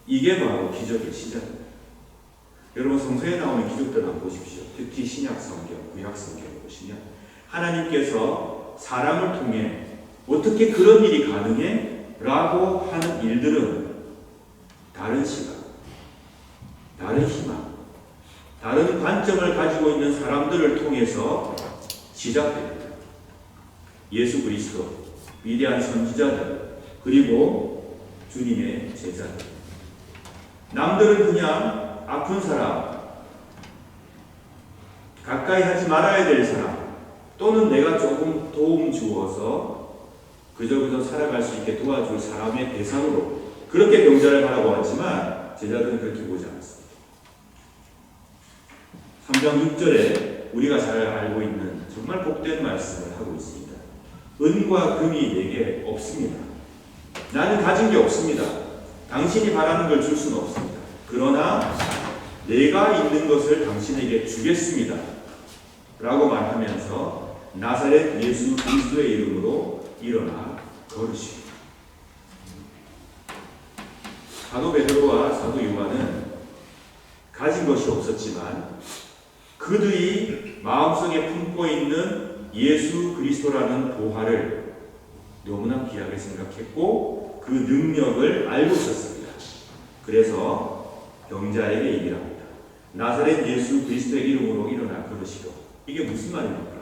이게 바로 기적의 시작입니다. 여러분 성서에 나오는 기적들 한번 보십시오. 특히 신약 성경, 구약 성경을 보시면 하나님께서 사람을 통해 어떻게 그런 일이 가능해? 라고 하는 일들은 다른 시각, 다른 희망, 다른 관점을 가지고 있는 사람들을 통해서 시작됩니다. 예수 그리스도, 위대한 선지자들, 그리고 주님의 제자들. 남들은 그냥 아픈 사람, 가까이 하지 말아야 될 사람, 또는 내가 조금 도움 주어서 그저 살아갈 수 있게 도와줄 사람의 대상으로 그렇게 병자를 바라보았지만 제자들은 그렇게 보지 않았습니다. 3장 6절에 우리가 잘 알고 있는 정말 복된 말씀을 하고 있습니다. 은과 금이 내게 없습니다. 나는 가진 게 없습니다. 당신이 바라는 걸 줄 수는 없습니다. 그러나 내가 있는 것을 당신에게 주겠습니다. 라고 말하면서 나사렛 예수 그리스도의 이름으로 일어나 걸으시고, 사도 베드로와 사도 요한은 가진 것이 없었지만 그들이 마음속에 품고 있는 예수 그리스도라는 보화를 너무나 귀하게 생각했고 그 능력을 알고 있었습니다. 그래서 병자에게 얘기를 합니다. 나사렛 예수 그리스도의 이름으로 일어나 걸으시오. 이게 무슨 말입니까?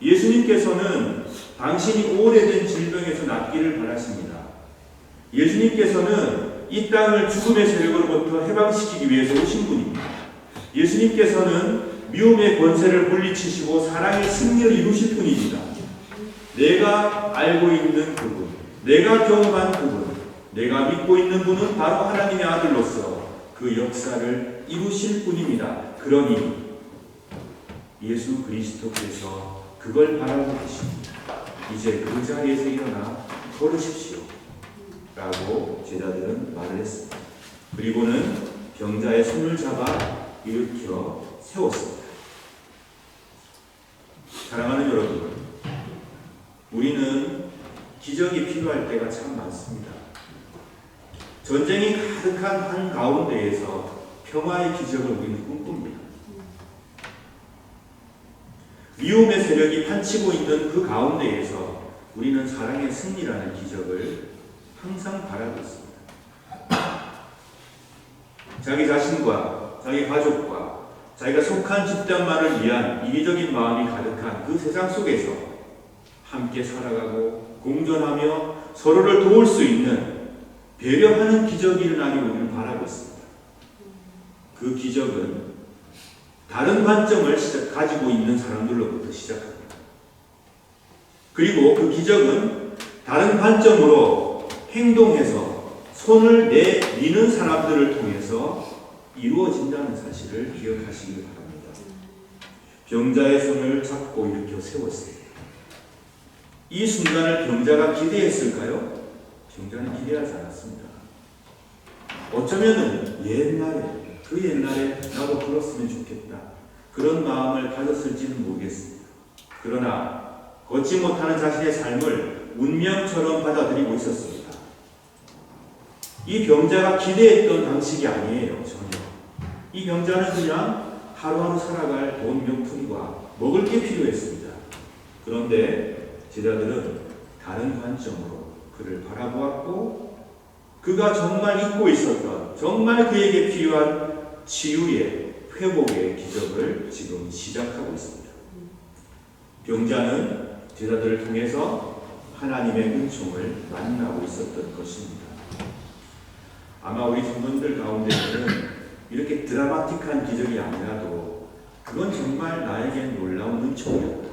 예수님께서는 당신이 오래된 질병에서 낫기를 바라십니다. 예수님께서는 이 땅을 죽음의 세력으로부터 해방시키기 위해서 오신 분입니다. 예수님께서는 미움의 권세를 물리치시고 사랑의 승리를 이루실 분입니다. 내가 알고 있는 그분, 내가 경험한 그분, 내가 믿고 있는 분은 바로 하나님의 아들로서 그 역사를 이루실 분입니다. 그러니 예수 그리스도께서 그걸 바라고 계십니다. 이제 그 자리에서 일어나 걸으십시오. 라고 제자들은 말을 했습니다. 그리고는 병자의 손을 잡아 일으켜 세웠습니다. 사랑하는 여러분, 우리는 기적이 필요할 때가 참 많습니다. 전쟁이 가득한 한 가운데에서 평화의 기적을 우리는 꿈꿉니다. 미움의 세력이 판치고 있는 그 가운데에서 우리는 사랑의 승리라는 기적을 항상 바라고 있습니다. 자기 자신과 자기 가족과 자기가 속한 집단만을 위한 이기적인 마음이 가득한 그 세상 속에서 함께 살아가고 공존하며 서로를 도울 수 있는 배려하는 기적이 일어나기를 우리는 바라고 있습니다. 그 기적은 다른 관점을 가지고 있는 사람들로부터 시작합니다. 그리고 그 기적은 다른 관점으로 행동해서 손을 내미는 사람들을 통해서 이루어진다는 사실을 기억하시기 바랍니다. 병자의 손을 잡고 일으켜 세웠어요. 이 순간을 병자가 기대했을까요? 병자는 기대하지 않았습니다. 어쩌면은 그 옛날에 나도 그렇으면 좋겠다, 그런 마음을 가졌을지는 모르겠습니다. 그러나 걷지 못하는 자신의 삶을 운명처럼 받아들이고 있었습니다. 이 병자가 기대했던 방식이 아니에요. 전혀. 이 병자는 그냥 하루하루 살아갈 돈 몇 푼과 먹을 게 필요했습니다. 그런데 제자들은 다른 관점으로 그를 바라보았고, 그가 정말 잊고 있었던, 정말 그에게 필요한 치유의, 회복의 기적을 지금 시작하고 있습니다. 병자는 제자들을 통해서 하나님의 은총을 만나고 있었던 것입니다. 아마 우리 성도님들 가운데는 이렇게 드라마틱한 기적이 아니라도 그건 정말 나에겐 놀라운 은총이었다,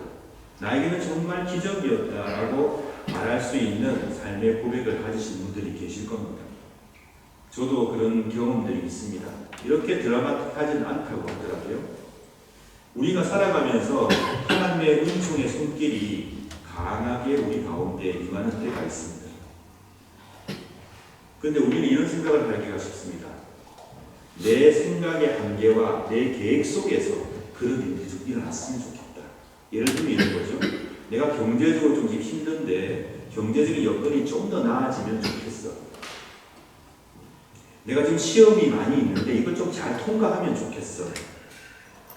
나에게는 정말 기적이었다라고 말할 수 있는 삶의 고백을 가지신 분들이 계실 겁니다. 저도 그런 경험들이 있습니다. 이렇게 드라마틱하지는 않다고 하더라고요. 우리가 살아가면서 하나님의 은총의 손길이 강하게 우리 가운데 임하는 때가 있습니다. 그런데 우리는 이런 생각을 하기가 쉽습니다. 내 생각의 한계와 내 계획 속에서 그런 일이 좀 일어났으면 좋겠다. 예를 들면 이런 거죠. 내가 경제적으로 좀 힘든데 경제적인 여건이 좀 더 나아지면 좋겠어. 내가 지금 시험이 많이 있는데 이걸 좀 잘 통과하면 좋겠어.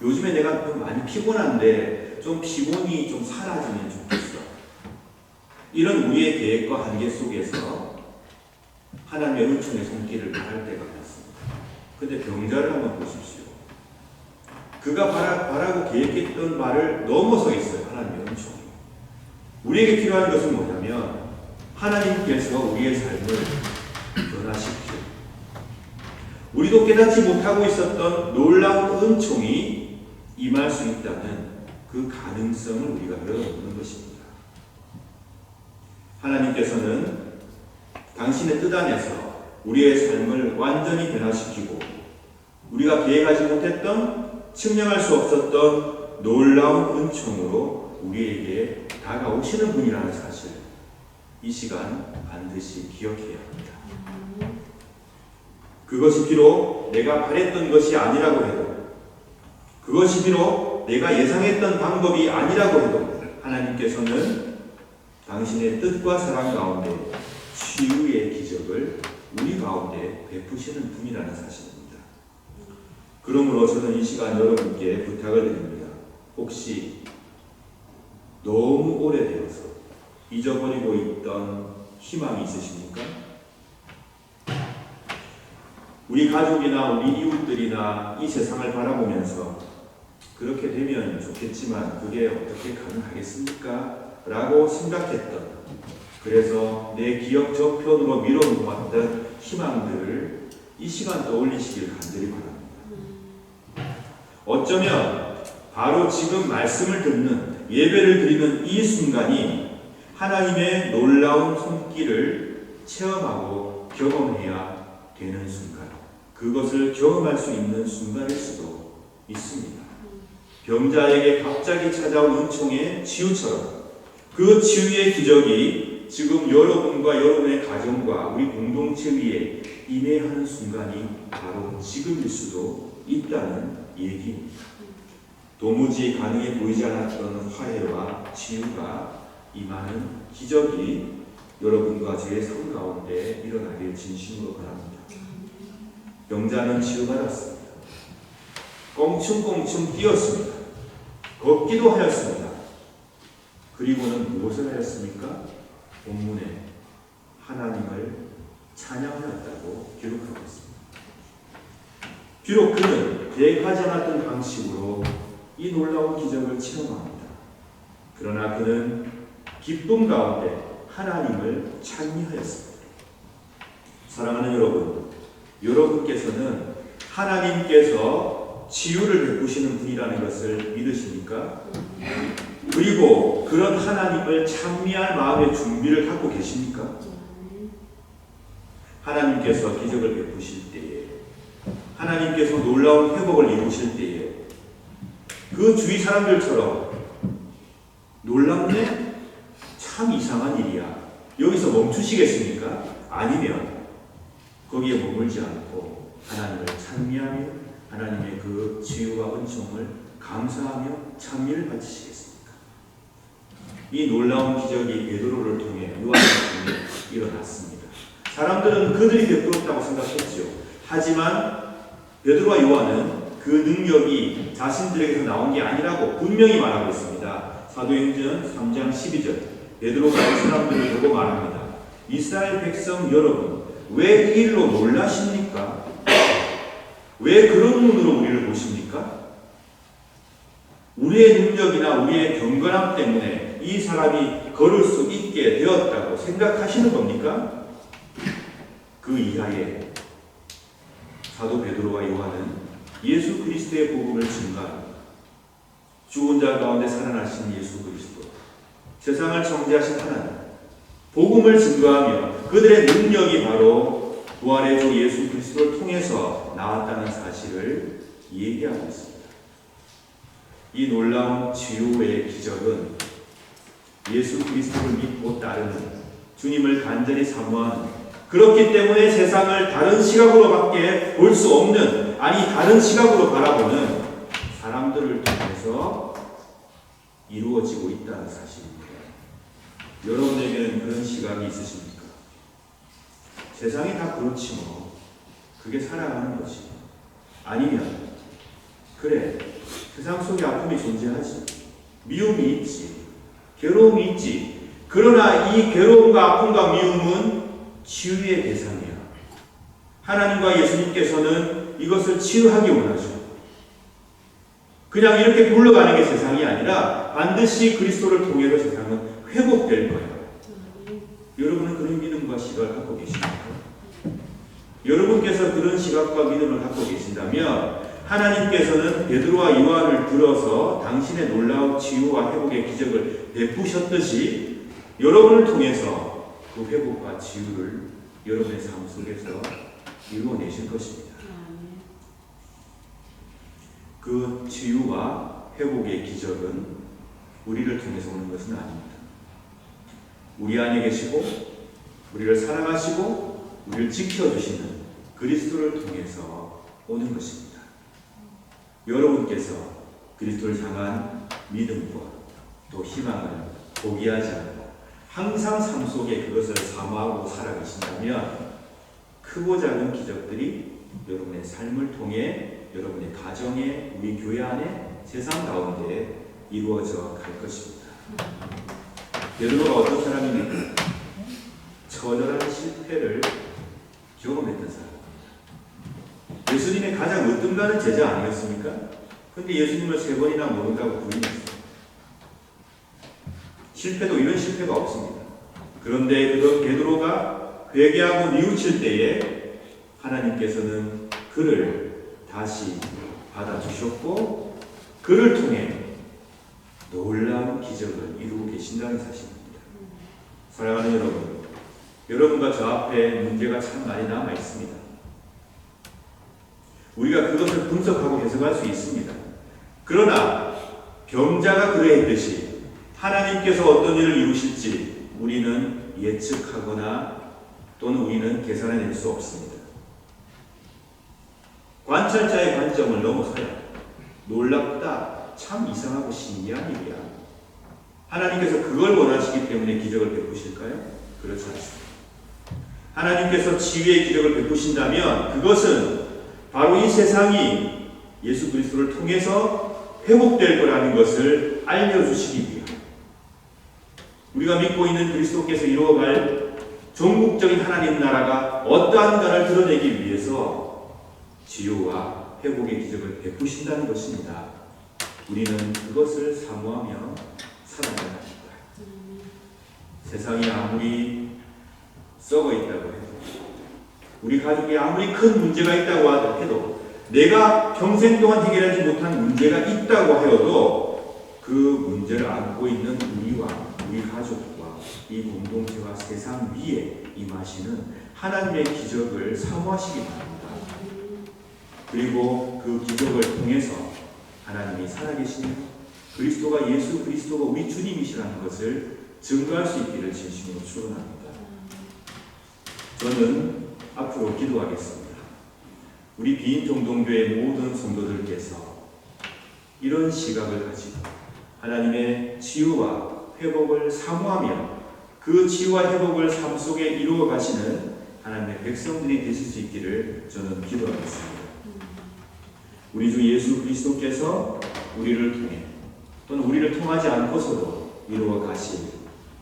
요즘에 내가 좀 많이 피곤한데 좀 피곤이 좀 사라지면 좋겠어. 이런 우리의 계획과 한계 속에서 하나님의 은총의 손길을 바랄 때가 많습니다. 근데 병자를 한번 보십시오. 그가 바라고 계획했던 바를 넘어서 있어요. 하나님의 은총이. 우리에게 필요한 것은 뭐냐면 하나님께서 우리의 삶을 변화시키고 우리도 깨닫지 못하고 있었던 놀라운 은총이 임할 수 있다는 그 가능성을 우리가 열어보는 것입니다. 하나님께서는 당신의 뜻 안에서 우리의 삶을 완전히 변화시키고 우리가 계획하지 못했던, 측량할 수 없었던 놀라운 은총으로 우리에게 다가오시는 분이라는 사실, 이 시간 반드시 기억해야 합니다. 그것이 비록 내가 바랬던 것이 아니라고 해도, 그것이 비록 내가 예상했던 방법이 아니라고 해도 하나님께서는 당신의 뜻과 사랑 가운데 치유의 기적을 우리 가운데 베푸시는 분이라는 사실입니다. 그러므로 저는 이 시간 여러분께 부탁을 드립니다. 혹시 너무 오래되어서 잊어버리고 있던 희망이 있으십니까? 우리 가족이나 우리 이웃들이나 이 세상을 바라보면서 그렇게 되면 좋겠지만 그게 어떻게 가능하겠습니까? 라고 생각했던, 그래서 내 기억 저편으로 밀어놓았던 희망들을 이 시간 떠올리시길 간절히 바랍니다. 어쩌면 바로 지금 말씀을 듣는, 예배를 드리는 이 순간이 하나님의 놀라운 손길을 체험하고 경험해야 되는 순간, 그것을 경험할 수 있는 순간일 수도 있습니다. 병자에게 갑자기 찾아온 은총의 치유처럼 그 치유의 기적이 지금 여러분과 여러분의 가정과 우리 공동체 위에 임해하는 순간이 바로 지금일 수도 있다는 얘기입니다. 도무지 가능해 보이지 않았던 화해와 치유가 임하는 기적이 여러분과 제 삶 가운데 일어나길 진심으로 바랍니다. 병자는 치유받았습니다. 껑충껑충 뛰었습니다. 걷기도 하였습니다. 그리고는 무엇을 하였습니까? 본문에 하나님을 찬양하였다고 기록하고 있습니다. 비록 그는 계획하지 않았던 방식으로 이 놀라운 기적을 체험합니다. 그러나 그는 기쁨 가운데 하나님을 찬미하였습니다. 사랑하는 여러분, 여러분께서는 하나님께서 치유를 베푸시는 분이라는 것을 믿으십니까? 그리고 그런 하나님을 찬미할 마음의 준비를 갖고 계십니까? 하나님께서 기적을 베푸실 때에, 하나님께서 놀라운 회복을 이루실 때에 그 주위 사람들처럼 놀랍네? 참 이상한 일이야. 여기서 멈추시겠습니까? 아니면 거기에 머물지 않고 하나님을 찬미하며 하나님의 그 치유와 은총을 감사하며 찬미를 바치시겠습니까? 이 놀라운 기적이 베드로를 통해 요한을 통해 일어났습니다. 사람들은 그들이 베풀었다고 생각했지요. 하지만 베드로와 요한은 그 능력이 자신들에게서 나온 게 아니라고 분명히 말하고 있습니다. 사도행전 3장 12절 베드로가 이 사람들을 보고 말합니다. 이스라엘 백성 여러분, 왜 이 일로 놀라십니까? 왜 그런 눈으로 우리를 보십니까? 우리의 능력이나 우리의 경건함 때문에 이 사람이 걸을 수 있게 되었다고 생각하시는 겁니까? 그 이하에 사도 베드로와 요한은 예수 그리스도의 복음을 증거합니다. 죽은 자 가운데 살아나신 예수 그리스도, 세상을 창조하신 하나님, 복음을 증거하며 그들의 능력이 바로 부활의 주 예수 그리스도를 통해서 나왔다는 사실을 얘기하고 있습니다. 이 놀라운 치유의 기적은 예수 그리스도를 믿고 따르는, 주님을 간절히 사모하는, 그렇기 때문에 세상을 다른 시각으로밖에 볼 수 없는, 아니 다른 시각으로 바라보는 사람들을 통해서 이루어지고 있다는 사실입니다. 여러분에게는 그런 시각이 있으십니까? 세상이 다 그렇지 뭐. 그게 살아가는 거지. 아니면 그래, 세상 속에 아픔이 존재하지. 미움이 있지. 괴로움이 있지. 그러나 이 괴로움과 아픔과 미움은 치유의 대상이야. 하나님과 예수님께서는 이것을 치유하기 원하죠. 그냥 이렇게 굴러가는 게 세상이 아니라 반드시 그리스도를 통해서 세상은 회복될 거예요. 여러분은 그런 믿음과 시각을 갖고 계십니까? 여러분께서 그런 시각과 믿음을 갖고 계신다면 하나님께서는 베드로와 요한을 들어서 당신의 놀라운 치유와 회복의 기적을 베푸셨듯이 여러분을 통해서 그 회복과 치유를 여러분의 삶 속에서 이루어내실 것입니다. 그 치유와 회복의 기적은 우리를 통해서 오는 것은 아닙니다. 우리 안에 계시고 우리를 사랑하시고 우리를 지켜주시는 그리스도를 통해서 오는 것입니다. 여러분께서 그리스도를 향한 믿음과 또 희망을 포기하지 않고 항상 삶 속에 그것을 사모하고 살아계신다면 크고 작은 기적들이 여러분의 삶을 통해 여러분의 가정에, 우리 교회 안에, 세상 가운데 이루어져 갈 것입니다. 베드로가 어떤 사람입니까? 처절한 실패를 경험했던 사람. 예수님의 가장 으뜸가는 제자 아니었습니까? 그런데 예수님을 3번이나 모른다고 부인했어요. 실패도 이런 실패가 없습니다. 그런데 그런 베드로가 회개하고 뉘우칠 때에 하나님께서는 그를 다시 받아주셨고 그를 통해 놀라운 기적을 이루고 계신다는 사실입니다. 사랑하는 여러분, 여러분과 저 앞에 문제가 참 많이 남아 있습니다. 우리가 그것을 분석하고 해석할 수 있습니다. 그러나 병자가 그러했듯이 하나님께서 어떤 일을 이루실지 우리는 예측하거나 또는 우리는 계산해낼 수 없습니다. 관찰자의 관점을 넘어서야 놀랍다, 참 이상하고 신기한 일이야. 하나님께서 그걸 원하시기 때문에 기적을 베푸실까요? 그렇지 않습니다. 하나님께서 치유의 기적을 베푸신다면 그것은 바로 이 세상이 예수 그리스도를 통해서 회복될 거라는 것을 알려주시기 위함. 우리가 믿고 있는 그리스도께서 이루어갈 전국적인 하나님 나라가 어떠한가를 드러내기 위해서 치유와 회복의 기적을 베푸신다는 것입니다. 우리는 그것을 사모하며 살아가야 합니다. 세상이 아무리 썩어 있다고 해도, 우리 가족에 아무리 큰 문제가 있다고 해도, 내가 평생 동안 해결하지 못한 문제가 있다고 하여도 그 문제를 안고 있는 우리와 우리 가족과 이 공동체와 세상 위에 임하시는 하나님의 기적을 사모하시기 바랍니다. 그리고 그 기적을 통해서 하나님이 살아계시며 예수 그리스도가 우리 주님이시라는 것을 증거할 수 있기를 진심으로 축원합니다. 저는 앞으로 기도하겠습니다. 우리 비인정동교회 모든 성도들께서 이런 시각을 가지고 하나님의 치유와 회복을 사모하며 그 치유와 회복을 삶 속에 이루어 가시는 하나님의 백성들이 되실 수 있기를 저는 기도하겠습니다. 우리 주 예수 그리스도께서 우리를 통해 또는 우리를 통하지 않고서도 이루어 가실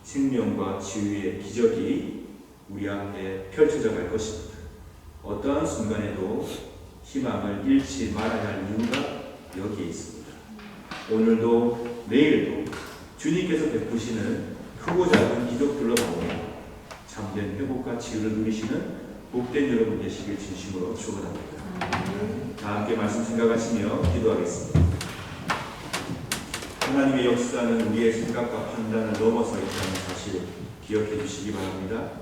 생명과 치유의 기적이 우리 앞에 펼쳐져 갈 것입니다. 어떠한 순간에도 희망을 잃지 말아야 할 이유가 여기에 있습니다. 오늘도 내일도 주님께서 베푸시는 크고 작은 기적들로 보며 참된 회복과 치유를 누리시는 복된 여러분 되시길 진심으로 축원합니다. 다 함께 말씀 생각하시며 기도하겠습니다. 하나님의 역사는 우리의 생각과 판단을 넘어서 있다는 사실 기억해 주시기 바랍니다.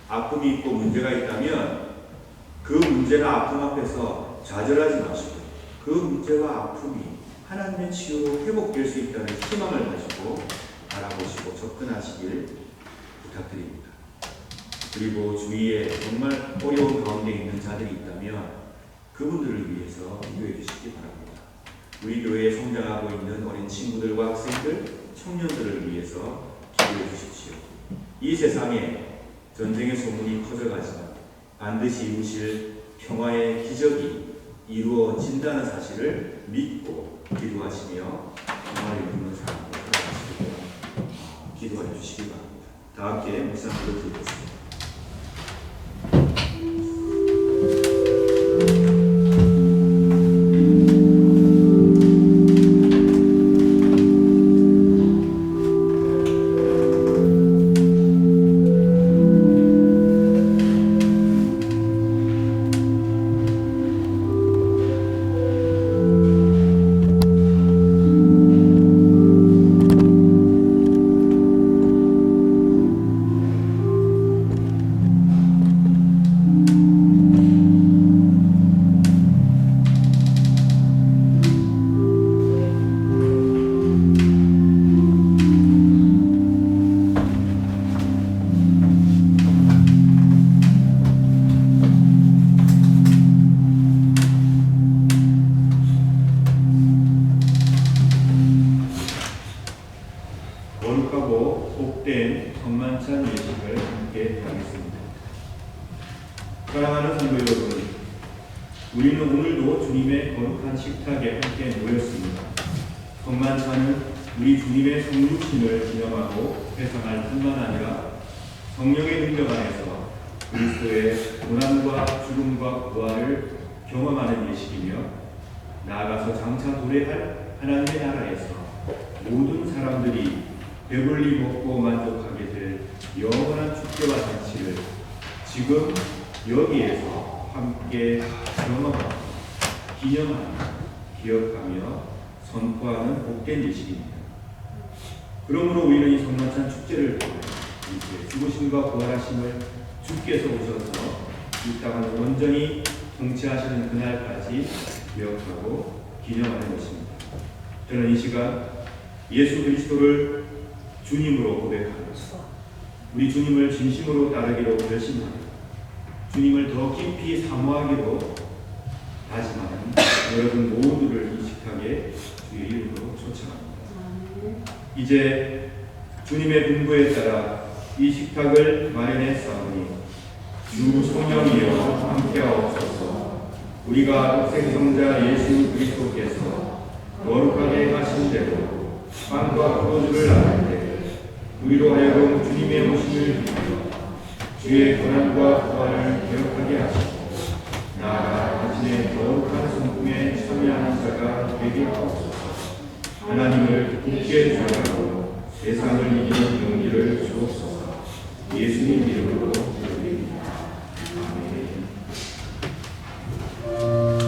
아픔이 있고 문제가 있다면 그 문제나 아픔 앞에서 좌절하지 마시고 그 문제와 아픔이 하나님의 치유로 회복될 수 있다는 희망을 가지고 바라보시고 접근하시길 부탁드립니다. 그리고 주위에 정말 어려운 가운데 있는 자들이 있다면 그분들을 위해서 기도해 주시기 바랍니다. 우리 교회에 성장하고 있는 어린 친구들과 학생들, 청년들을 위해서 기도해 주십시오. 이 세상에 전쟁의 소문이 커져가지만 반드시 이루실 평화의 기적이 이루어진다는 사실을 믿고 기도하시며 평화를 이루는 삶으로 살아가시기를 기도해 주시기 바랍니다. 다 함께 묵상 기도드리겠습니다. 거룩하고 복된 성만찬 예식을 함께 하겠습니다. 사랑하는 성도 여러분, 우리는 오늘도 주님의 거룩한 식탁에 함께 모였습니다. 성만찬은 우리 주님의 성육신을 기념하고 회상할 뿐만 아니라 성령의 능력 안에서 그리스도의 고난과 죽음과 부활을 경험하는 예식이며 나아가서 장차 도래할 하나님의 나라에서 모든 사람들이 배불리 먹고 만족하게 될 영원한 축제와 잔치를 지금 여기에서 함께 경험하고 기념하며 기억하며 선포하는 복된 예식입니다. 그러므로 우리는 이 성만찬 축제를 통해 이제 죽으심과 부활하심을 주께서 오셔서 이 땅을 온전히 통치하시는 그날까지 기억하고 기념하는 것입니다. 저는 이 시간 예수 그리스도를 주님으로 고백하며 우리 주님을 진심으로 따르기로 결심하며 주님을 더 깊이 사모하기로 다짐하는 여러분 모두를 이 식탁에 주의 이름으로 초청합니다. 이제 주님의 분부에 따라 이 식탁을 마련했사오니 주 성령이여 함께하옵소서. 우리가 생성자 예수 그리스도께서 거룩하게 하신 대로 빵과 포도주를 나눌 때 우리로 하여금 주님의 오심을 믿으며 주의 고난과 부활을 기억하게 하시고 나아가 당신의 거룩한 성품에 참여하는 자가 되게 하옵소서. 하나님을 굳게 사랑하고 세상을 이기는 용기를 주옵소서. 예수님 이름으로 기도드립니다. 아멘. Oh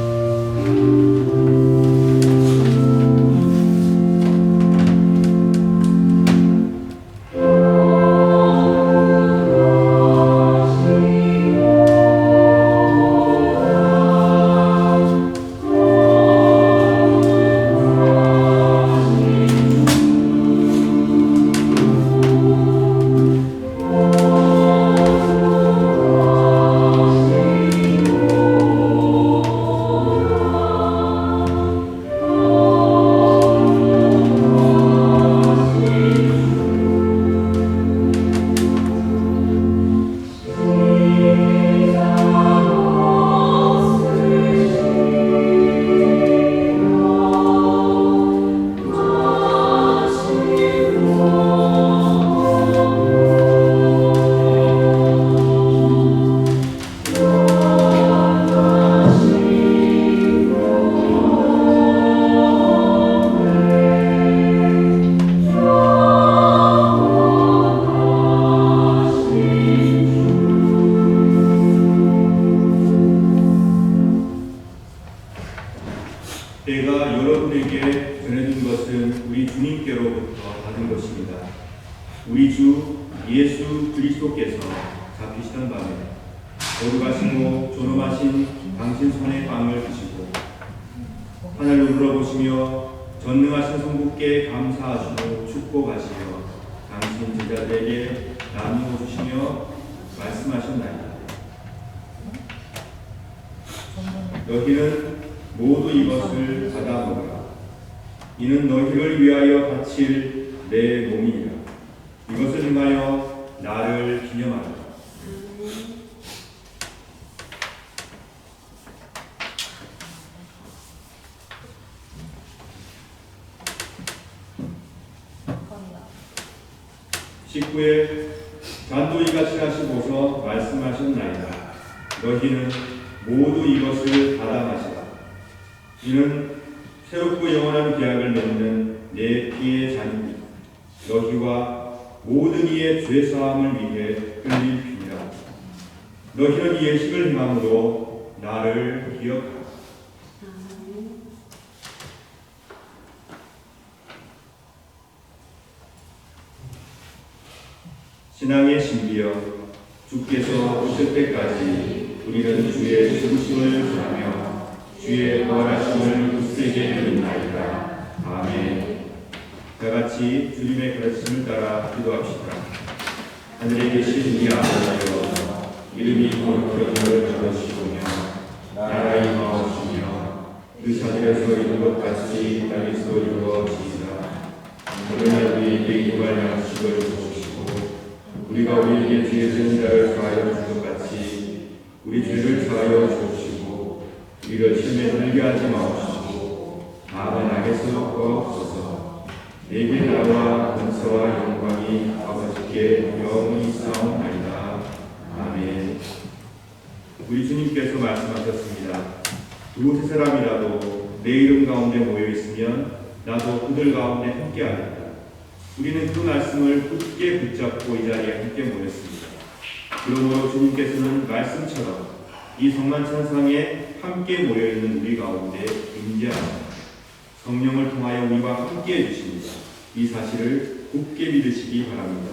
우리에게 전해준 것은 우리 주님께로부터 받은 것입니다. 우리 주 예수 그리스도께서 잡히시던 밤에 거룩하시고 존엄하신 당신 손에 빵을 드시고 하늘을 우러보시며 전능하신 성부께 감사하시고 축복하시며 당신 제자들에게 나누어 주시며 말씀하셨나이다. 너희는 모두 이것을 받아 먹으라. 이는 너희를 위하여 바칠 내 몸이니라. 이것을 행하여 나를 기념하라. 십구에 잔도이같이 하시고서 말씀하셨나이다. 너희는 모두 이것을 받아 마시라. 이는 새롭고 영원한 계약을 맺는 내 피의 잔입니다. 너희와 모든 이의 죄사함을 위해 흘릴 피니라. 너희는 이 예식을 행함으로 나를 기억하라. 신앙의 신비여, 주께서 오실 때까지 우리는 주의 죽으심을 전하며 주의 부활하심을 굳세게 믿나이다. 아멘. 다같이 주님의 가르침을 따라 기도합시다. 하늘에 계신 우리 아버지여, 이름이 거룩하게 여겨주시오며 나라가 임하옵시며 그 하늘에서 이룬 것 같이 땅에서 이루어지이다. 오늘날 우리에게 일용할 양식을 주시고 우리가 우리에게 죄 지은 자를 사하여 준 것 같이 우리 죄를 사하여 주시고 우리를 시험에 들게 하지 마옵시고 다만 악에서 구하옵소서. 내게 나라와 권세와 영광이 아버지께 영원히 있사옵나이다. 아멘. 우리 주님께서 말씀하셨습니다. 두세 사람이라도 내 이름 가운데 모여 있으면 나도 그들 가운데 함께하리라. 우리는 그 말씀을 굳게 붙잡고 이 자리에 함께 모였습니다. 그러므로 주님께서는 말씀처럼 이 성만찬상에 함께 모여있는 우리 가운데 임재하시고 성령을 통하여 우리와 함께 해주십니다. 이 사실을 굳게 믿으시기 바랍니다.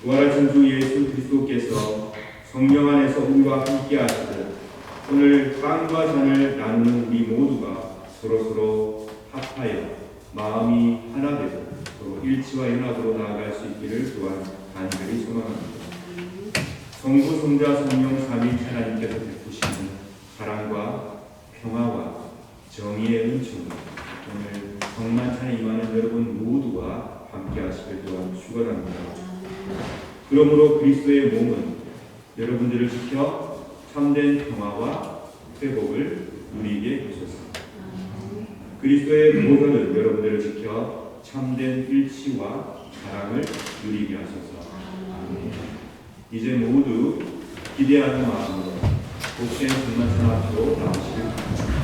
부활하신 주 예수 그리스도께서 성령 안에서 우리와 함께 하시듯 오늘 빵과 잔을 나누는 우리 모두가 서로서로 합하여 마음이 하나 되고 또 일치와 연합으로 나아갈 수 있기를 또한 간절히 소망합니다. 성부, 성자, 성령 삼위일체 하나님께서 베푸시는 사랑과 평화와 정의의 은총을 오늘 성만찬에 임하는 여러분 모두와 함께 하시길 또한 축원합니다. 그러므로 그리스도의 몸은 여러분들을 지켜 참된 평화와 회복을 누리게 하소서. 그리스도의 보혈은 여러분들을 지켜 참된 일치와 사랑을 누리게 하소서. 이제 모두 기대하는 마음으로 복된 성만찬 앞으로 나오시길 바랍니다.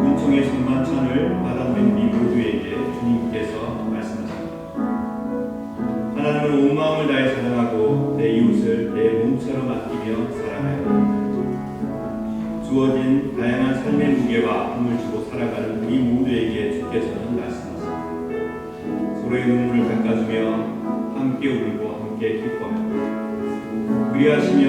은총의 성만찬을 받아들인 우리 모두에게 주님께서 말씀하십니다. 하나님을 온 마음을 다해 사랑하고 내 이웃을 내 몸처럼 아끼며 사랑하여 주어진 다양한 삶의 무게와 힘을 주고 살아가는 우리 모두에게 주께서는 말씀하십니다. 서로의 눈물을 닦아주며 함께 울고 함께 기뻐하며 그리하시면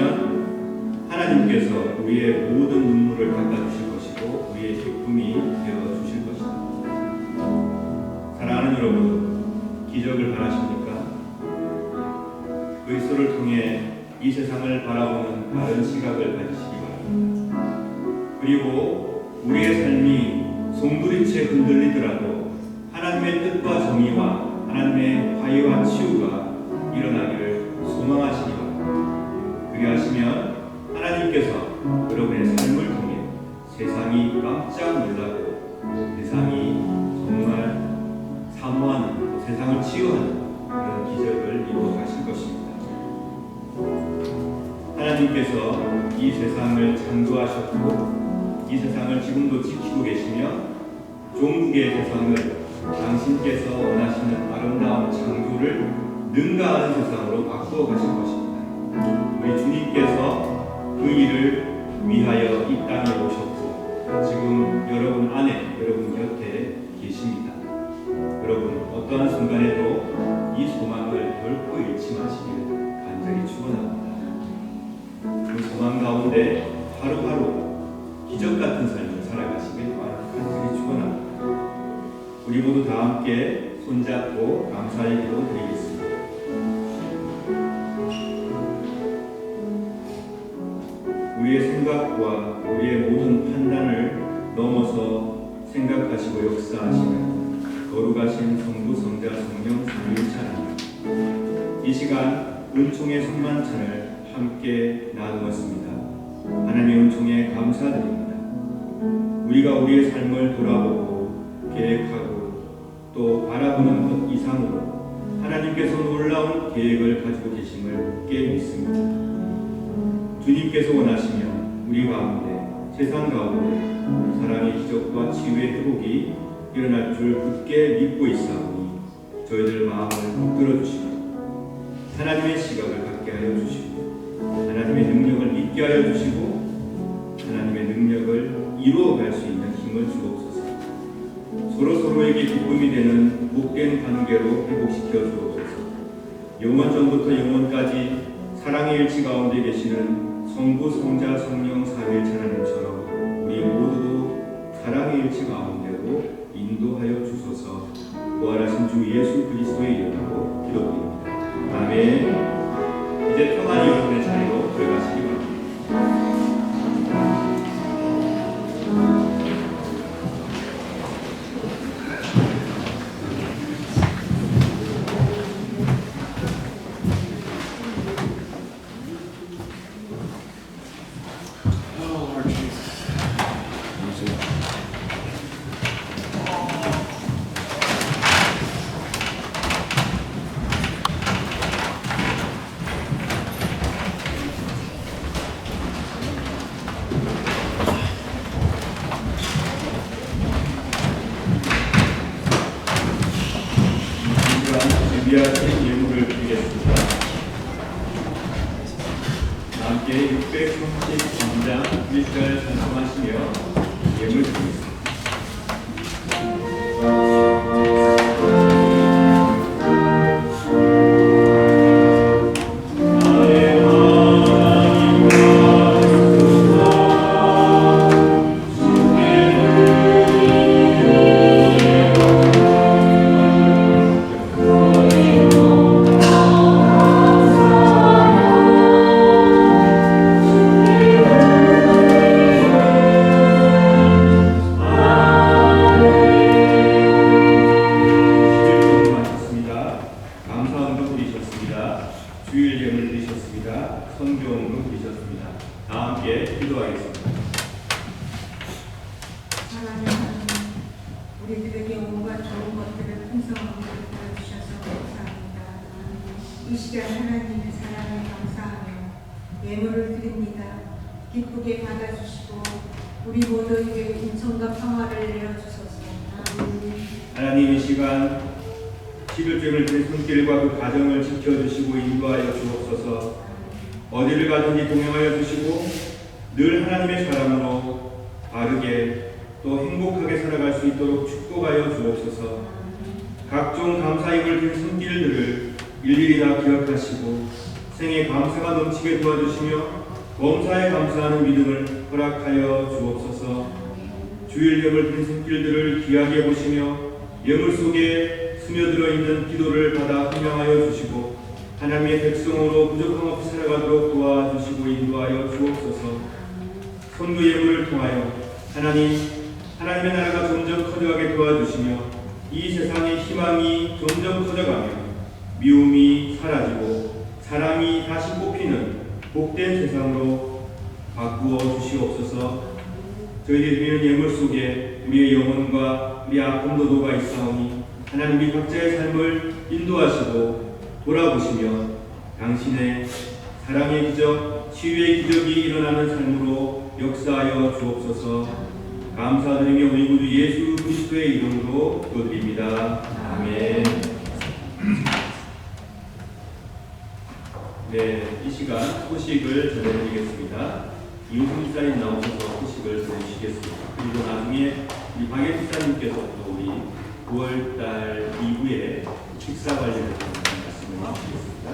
하나님께서 우리의 모든 눈물을 닦아주실 것이고 우리의 기쁨이 되어주실 것입니다. 사랑하는 여러분, 기적을 바라십니까? 그리스도를 통해 이 세상을 바라보는 다른 시각을 가지시기 바랍니다. 그리고 우리의 삶이 송두리째 흔들리더라도 하나님의 뜻과 정의와 하나님의 화해와 치유가 일어나기를 소망하시기 바랍니다. 그리하시면 하나님께서 여러분의 삶을 통해 세상이 깜짝 놀라고 세상이 정말 사모하는 세상을 치유하는 그런 기적을 이루어 가실 것입니다. 하나님께서 이 세상을 창조하셨고 이 세상을 지금도 지키고 계시며 종국의 세상을 당신께서 원하시는 아름다운 창조를 능가하는 세상으로 바꾸어 가실 것입니다. 우리 주님께서 그 일을 위하여 이 땅에 오셨고 지금 여러분 안에 여러분 곁에 계십니다. 여러분 어떠한 순간에도 이 소망을 결코 잃지 마시길 간절히 축원합니다. 그 소망 가운데 하루하루 기적 같은 삶을 살아가시길 간절히 축원합니다. 우리 모두 다 함께 손잡고 감사의 기도 드리겠습니다. 우리의 생각과 우리의 모든 판단을 넘어서 생각하시고 역사하시는 거룩하신 성부, 성자, 성령, 삼위일체하나님, 이 시간 은총의 성만찬을 함께 나누었습니다. 하나님의 은총에 감사드립니다. 우리가 우리의 삶을 돌아보고 계획하고 또 바라보는 것 이상으로 하나님께서 놀라운 계획을 가지고 계심을 굳게 믿습니다. 주님께서 원하시면 우리 가운데 세상 가운데 사랑의 기적과 치유의 회복이 일어날 줄 굳게 믿고 있사오니 저희들 마음을 붙들어 주시고 하나님의 시각을 갖게 하여 주시고 하나님의 능력을 믿게 하여 주시고 하나님의 능력을 이루어갈 수 있는 힘을 주옵소서. 서로에게 기쁨이 되는 복된 관계로 회복시켜 주옵소서. 영원 전부터 영원까지 사랑의 일치 가운데 계시는 성부, 성자, 성령, 삼위일체 하나님처럼 우리 모두도 사랑의 일치 가운데로 인도하여 주소서. 부활하신 주 예수 그리스도의 이름으로 기도드립니다. 아멘. 이제 평안히 여러분의 자리로 들어가시기 바랍니다. 준비하신 예물을 드리겠습니다. 함께 633장 1절 찬송하시며 예물 드리겠습니다. 예물 드리셨습니다. 성경으로 드리셨습니다. 다 함께 기도하겠습니다. 하나님, 우리들에게 온갖 좋은 것들을 풍성하게 보여주셔서 감사합니다. 이 시간 하나님의 사랑에 감사하며 예물을 드립니다. 기쁘게 받아주시고 우리 모두에게 은총과 평화를 내려주소서. 하나님, 이 시간 11조를 드린 손길과 그 가정을 지켜주시고 인도하여 주옵소서. 어디를 가든지 동행하여 주시고 늘 하나님의 사랑으로 바르게 또 행복하게 살아갈 수 있도록 축복하여 주옵소서. 각종 감사임을 드린 손길들을 일일이 다 기억하시고 생에 감사가 넘치게 도와주시며 범사에 감사하는 믿음을 허락하여 주옵소서. 주일 예물 드린 손길들을 귀하게 보시며 예물 속에 스며들어 있는 기도를 받아 분양하여 주시고 하나님의 백성으로 부족함 없이 살아가도록 도와주시고 인도하여 주옵소서. 선구 예물을 통하여 하나님의 나라가 점점 커져가게 도와주시며 이 세상의 희망이 점점 커져가며 미움이 사라지고 사랑이 다시 뽑히는 복된 세상으로 바꾸어 주시옵소서. 저희들이 드리는 예물 속에 우리의 영혼과 우리의 아픔도 녹아 있사오니 하나님 우리 각자의 삶을 인도하시고 돌아보시며 당신의 사랑의 기적, 치유의 기적이 일어나는 삶으로 역사하여 주옵소서. 감사드리며 우리 구주 예수 그리스도의 이름으로 기도드립니다. 아멘. 네, 이 시간 소식을 전해드리겠습니다. 이우승 집사님 나오셔서 소식을 전해주시겠습니다. 그리고 나중에 우리 박예 집사님께서 또 우리 9월달 이후에 식사 관련해서 말씀을 주시겠습니다.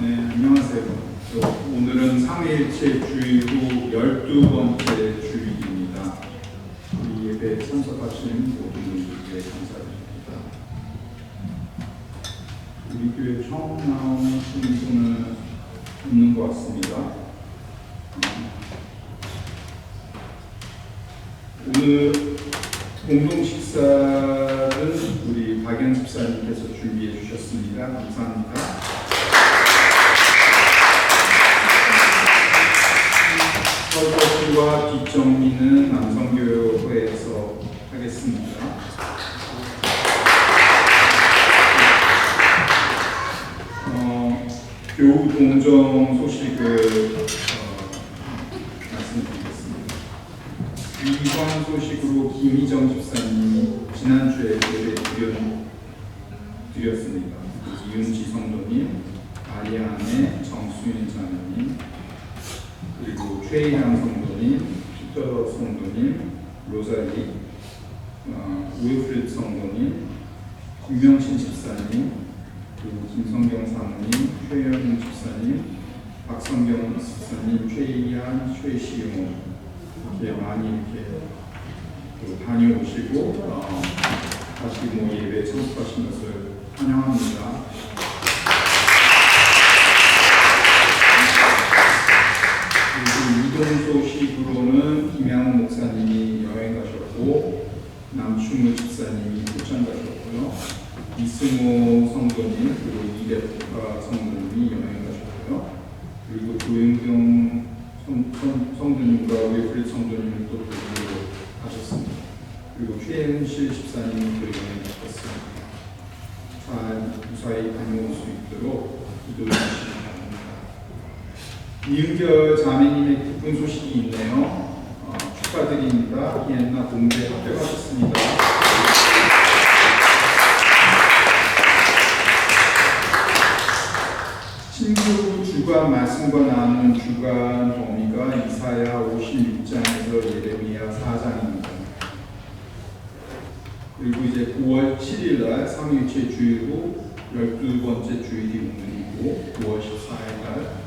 네, 안녕하세요. 오늘은 삼위일체 주일 후 12번째 주일입니다. 우리 예배에 참석하신 모든 분들께 감사드립니다. 우리 교회 처음 나오시는 분은 없는 것 같습니다. 오늘 공동 식사를 우리 박연 집사님께서 준비해 주셨습니다. 감사합니다. 설거지와 뒷정리는 남성교회에서 하겠습니다. 교우 동정 소식을 말씀드리겠습니다. 위관 소식으로 김희정 집사님이 지난주에 예배 드렸습니다. 이윤지 성도님, 아리안의 정수인 자매님, 그리고 최희양 성도님, 피터 성도님, 로자리, 우일프리드 성도님, 김명신 집사님, 그리고 김성경 사모님, 최현웅 집사님, 박성경 집사님, 최희한, 최시용 이렇게 많이 이렇게 다녀오시고 다시 예배에 참석하신 것을 환영합니다. 이동 소식으로는 김양훈 목사님이 여행 가셨고 남충우 집사님이 출장 가셨고요. 이승호 성도님 그리고 이대표가 성도님이 여행 가셨고요. 그리고 조영경 성도님과 웨프리 성도님이 또 도주로 가셨습니다. 그리고 최은실 집사님이 또 여행 가셨습니다. 잘 무사히 다녀올 수 있도록 기도해 주시기 바랍니다. 이은결 자매님의 기쁜 소식이 있네요. 축하드립니다. 비엔나 공부에 합격하셨습니다. 친구 주간 말씀과 나누는 주간 범위가 이사야 56장에서 예레미야 4장입니다. 그리고 이제 9월 7일 날 삼위일체 주일 후 12번째 주일이 오늘이고 9월 14일 날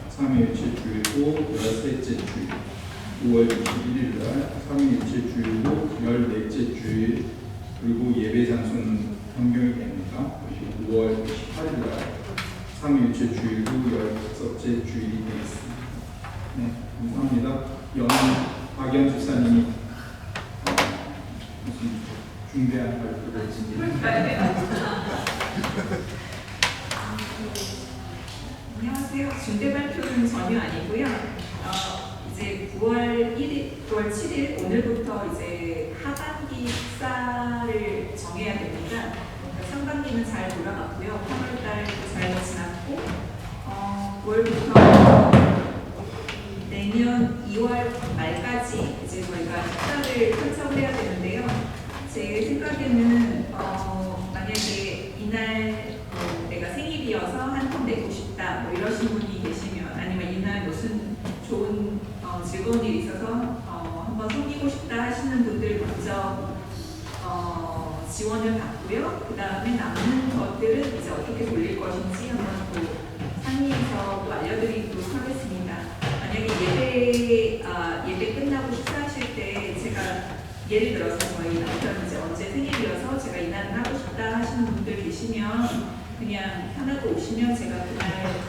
삼위일체 주일 후 13째 주일, 9월 21일 날 삼위일체 주일 후 14째 주일, 그리고 예배 장소는 변경이 됩니다. 그리고 9월 18일 날 삼위일체 주일 후 16째 주일이 되겠습니다. 네. 감사합니다. 박연 집사님이 무슨 중대한 발표를 안녕하세요. 중대 발표는 전혀 아니고요. 이제 9월 7일 오늘부터 이제 하반기 식사를 정해야 됩니다. 상반기는 잘 돌아갔고요. 3월달도 잘 지났고 9월부터 내년 2월 말까지 이제 저희가 식사를 편성을 해야 되는데요. 제 생각에는 만약에 이날 내가 생일이어서 한 통 내고 싶다 뭐 이러신 분이 계시면, 아니면 이날 무슨 좋은 즐거운 일이 있어서 한번 섬기고 싶다 하시는 분들 먼저 지원을 받고요. 그 다음에 남는 것들은 이제 어떻게 돌릴 것인지 한번 또 상의해서 또 알려드리도록 하겠습니다. 만약에 예배 끝나고 식사하실 때 제가 예를 들어서 저희 남편 이제 언제 생일이어서 제가 이날은 하고 싶다 하시는 분들 계시면 그냥 편하게 오시면 제가 그날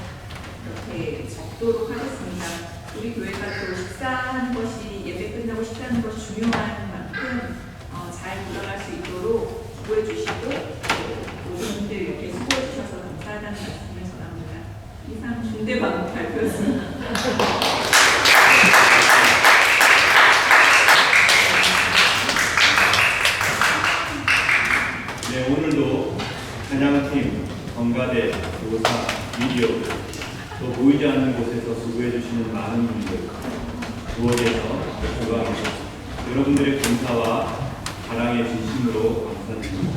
이렇게 적도록 하겠습니다. 우리 교회가 또 식사하는 것이, 예배 끝나고 식사하는 것이 중요한 만큼 잘 돌아갈 수 있도록 기도해 주시고 모든 분들 이렇게 수고해 주셔서 감사하다는 말씀을 전합니다. 이상 중대 발표였습니다. 네, 오늘도 찬양팀, 건가대, 교사, 미디어, 또 보이지 않는 곳에서 수고해 주시는 많은 분들, 부엌에서, 교감에서 여러분들의 감사와 사랑의 진심으로 감사드립니다.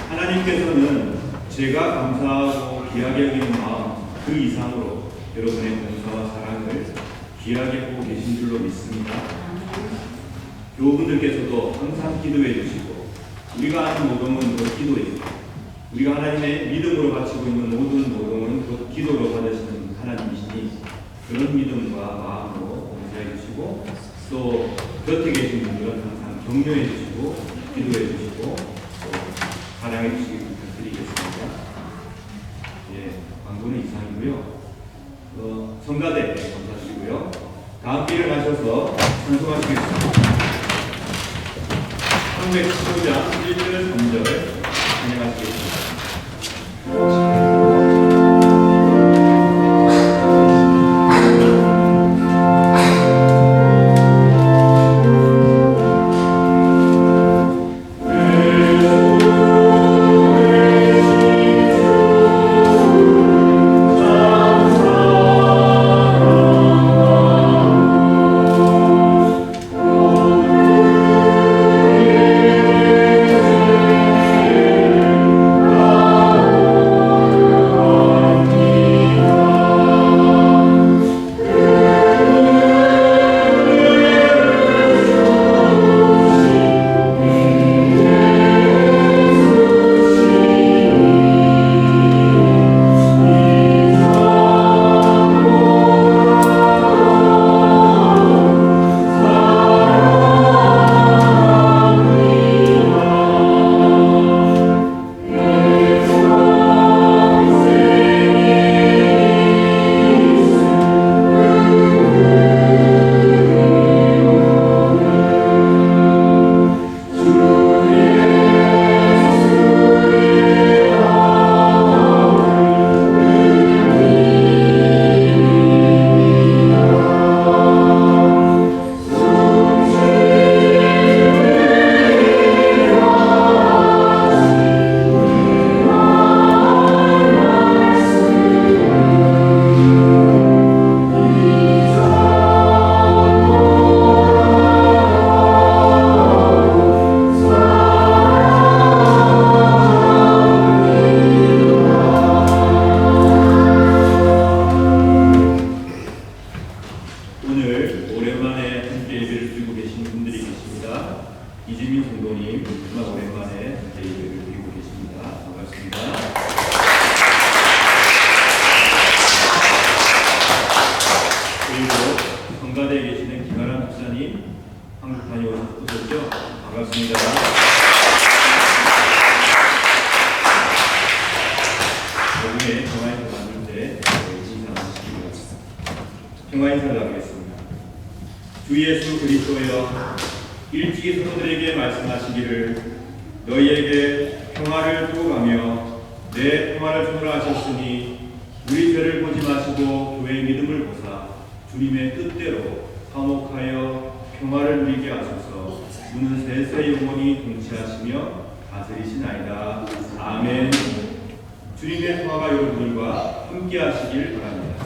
하나님께서는 제가 감사하고 귀하게 여기는 마음 그 이상으로 여러분의 감사와 사랑을 귀하게 보고 계신 줄로 믿습니다. 교우분들께서도 항상 기도해 주시고, 우리가 하는 노동은 곧 기도입니다. 우리가 하나님의 믿음으로 바치고 있는 모든 노동은 곧 기도로 받으시는 하나님이시니 그런 믿음과 마음으로 봉사해 주시고, 또 곁에 계신 분들은 항상 격려해 주시고 기도해 주시고 또 사랑해 주시기 부탁드리겠습니다. 예, 광고는 이상이고요. 성가대 감사드리고요. 다 함께 일어나셔서 찬송하시겠습니다. 315장 1절 3절 찬양하시겠습니다. 평화 인사를 하겠습니다. 주 예수 그리스도여 일찍이 성도들에게 말씀하시기를 너희에게 평화를 두고 가며 내 평화를 주노라 하셨으니 우리 죄를 보지 마시고 교회의 믿음을 보사 주님의 뜻대로 화목하여 평화를 누리게 하소서. 주는 세세 영원히 동치하시며 다스리시나이다. 아멘. 주님의 평화가 여러분들과 함께 하시길 바랍니다.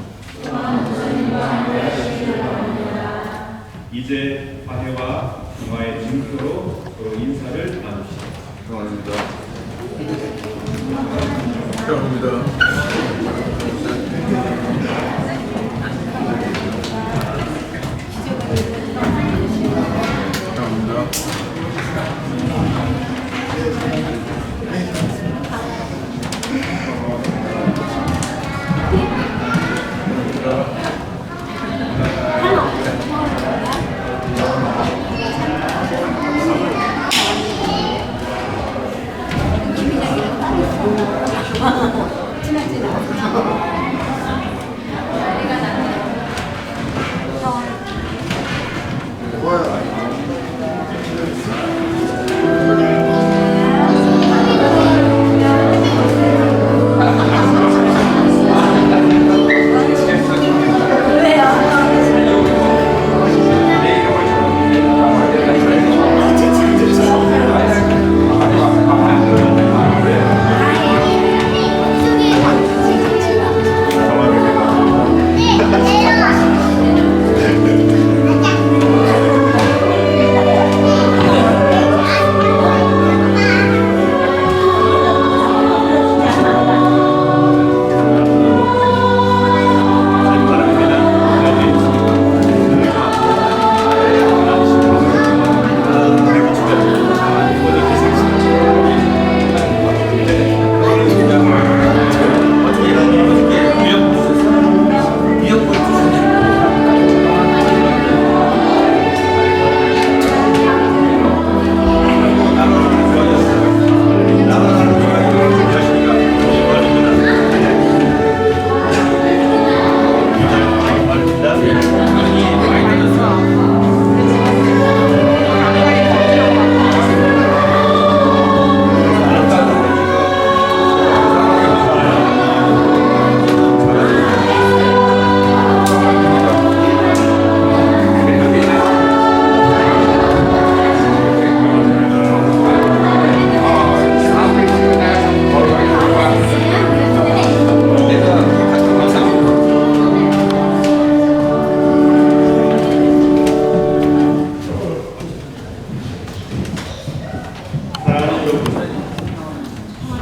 이제 화해와 평화의 증표로 서로 인사를 나눕시다.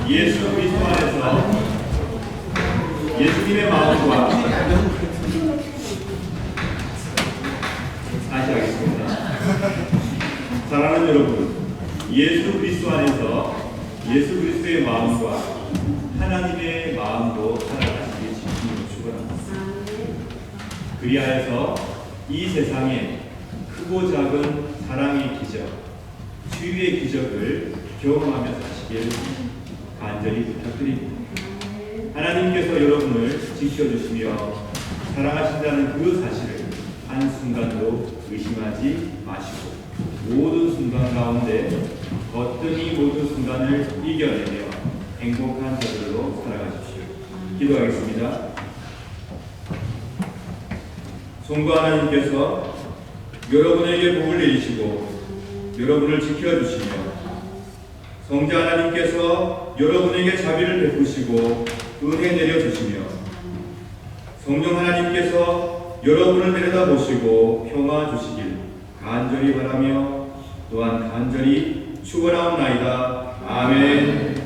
예수 그리스도 안에서 예수님의 마음과 다시 하겠습니다. 사랑하는 여러분, 예수 그리스도 안에서 예수 그리스도의 마음과 하나님의 마음도 살아가시길 진심으로 축원합니다. 그리하여서 이 세상에 크고 작은 사랑의 기적, 치유의 기적을 경험하며 사시길 간절히 부탁드립니다. 하나님께서 여러분을 지켜주시며 사랑하신다는 그 사실을 한순간도 의심하지 마시고 모든 순간 가운데 어떠니 모든 순간을 이겨내며 행복한 자들로 살아가십시오. 기도하겠습니다. 성부 하나님께서 여러분에게 복을 내리시고 여러분을 지켜주시며 성자 하나님께서 여러분에게 자비를 베푸시고 은혜 내려주시며 성령 하나님께서 여러분을 내려다보시고 평화 주시길 간절히 바라며 또한 간절히 축원하옵나이다. 아멘.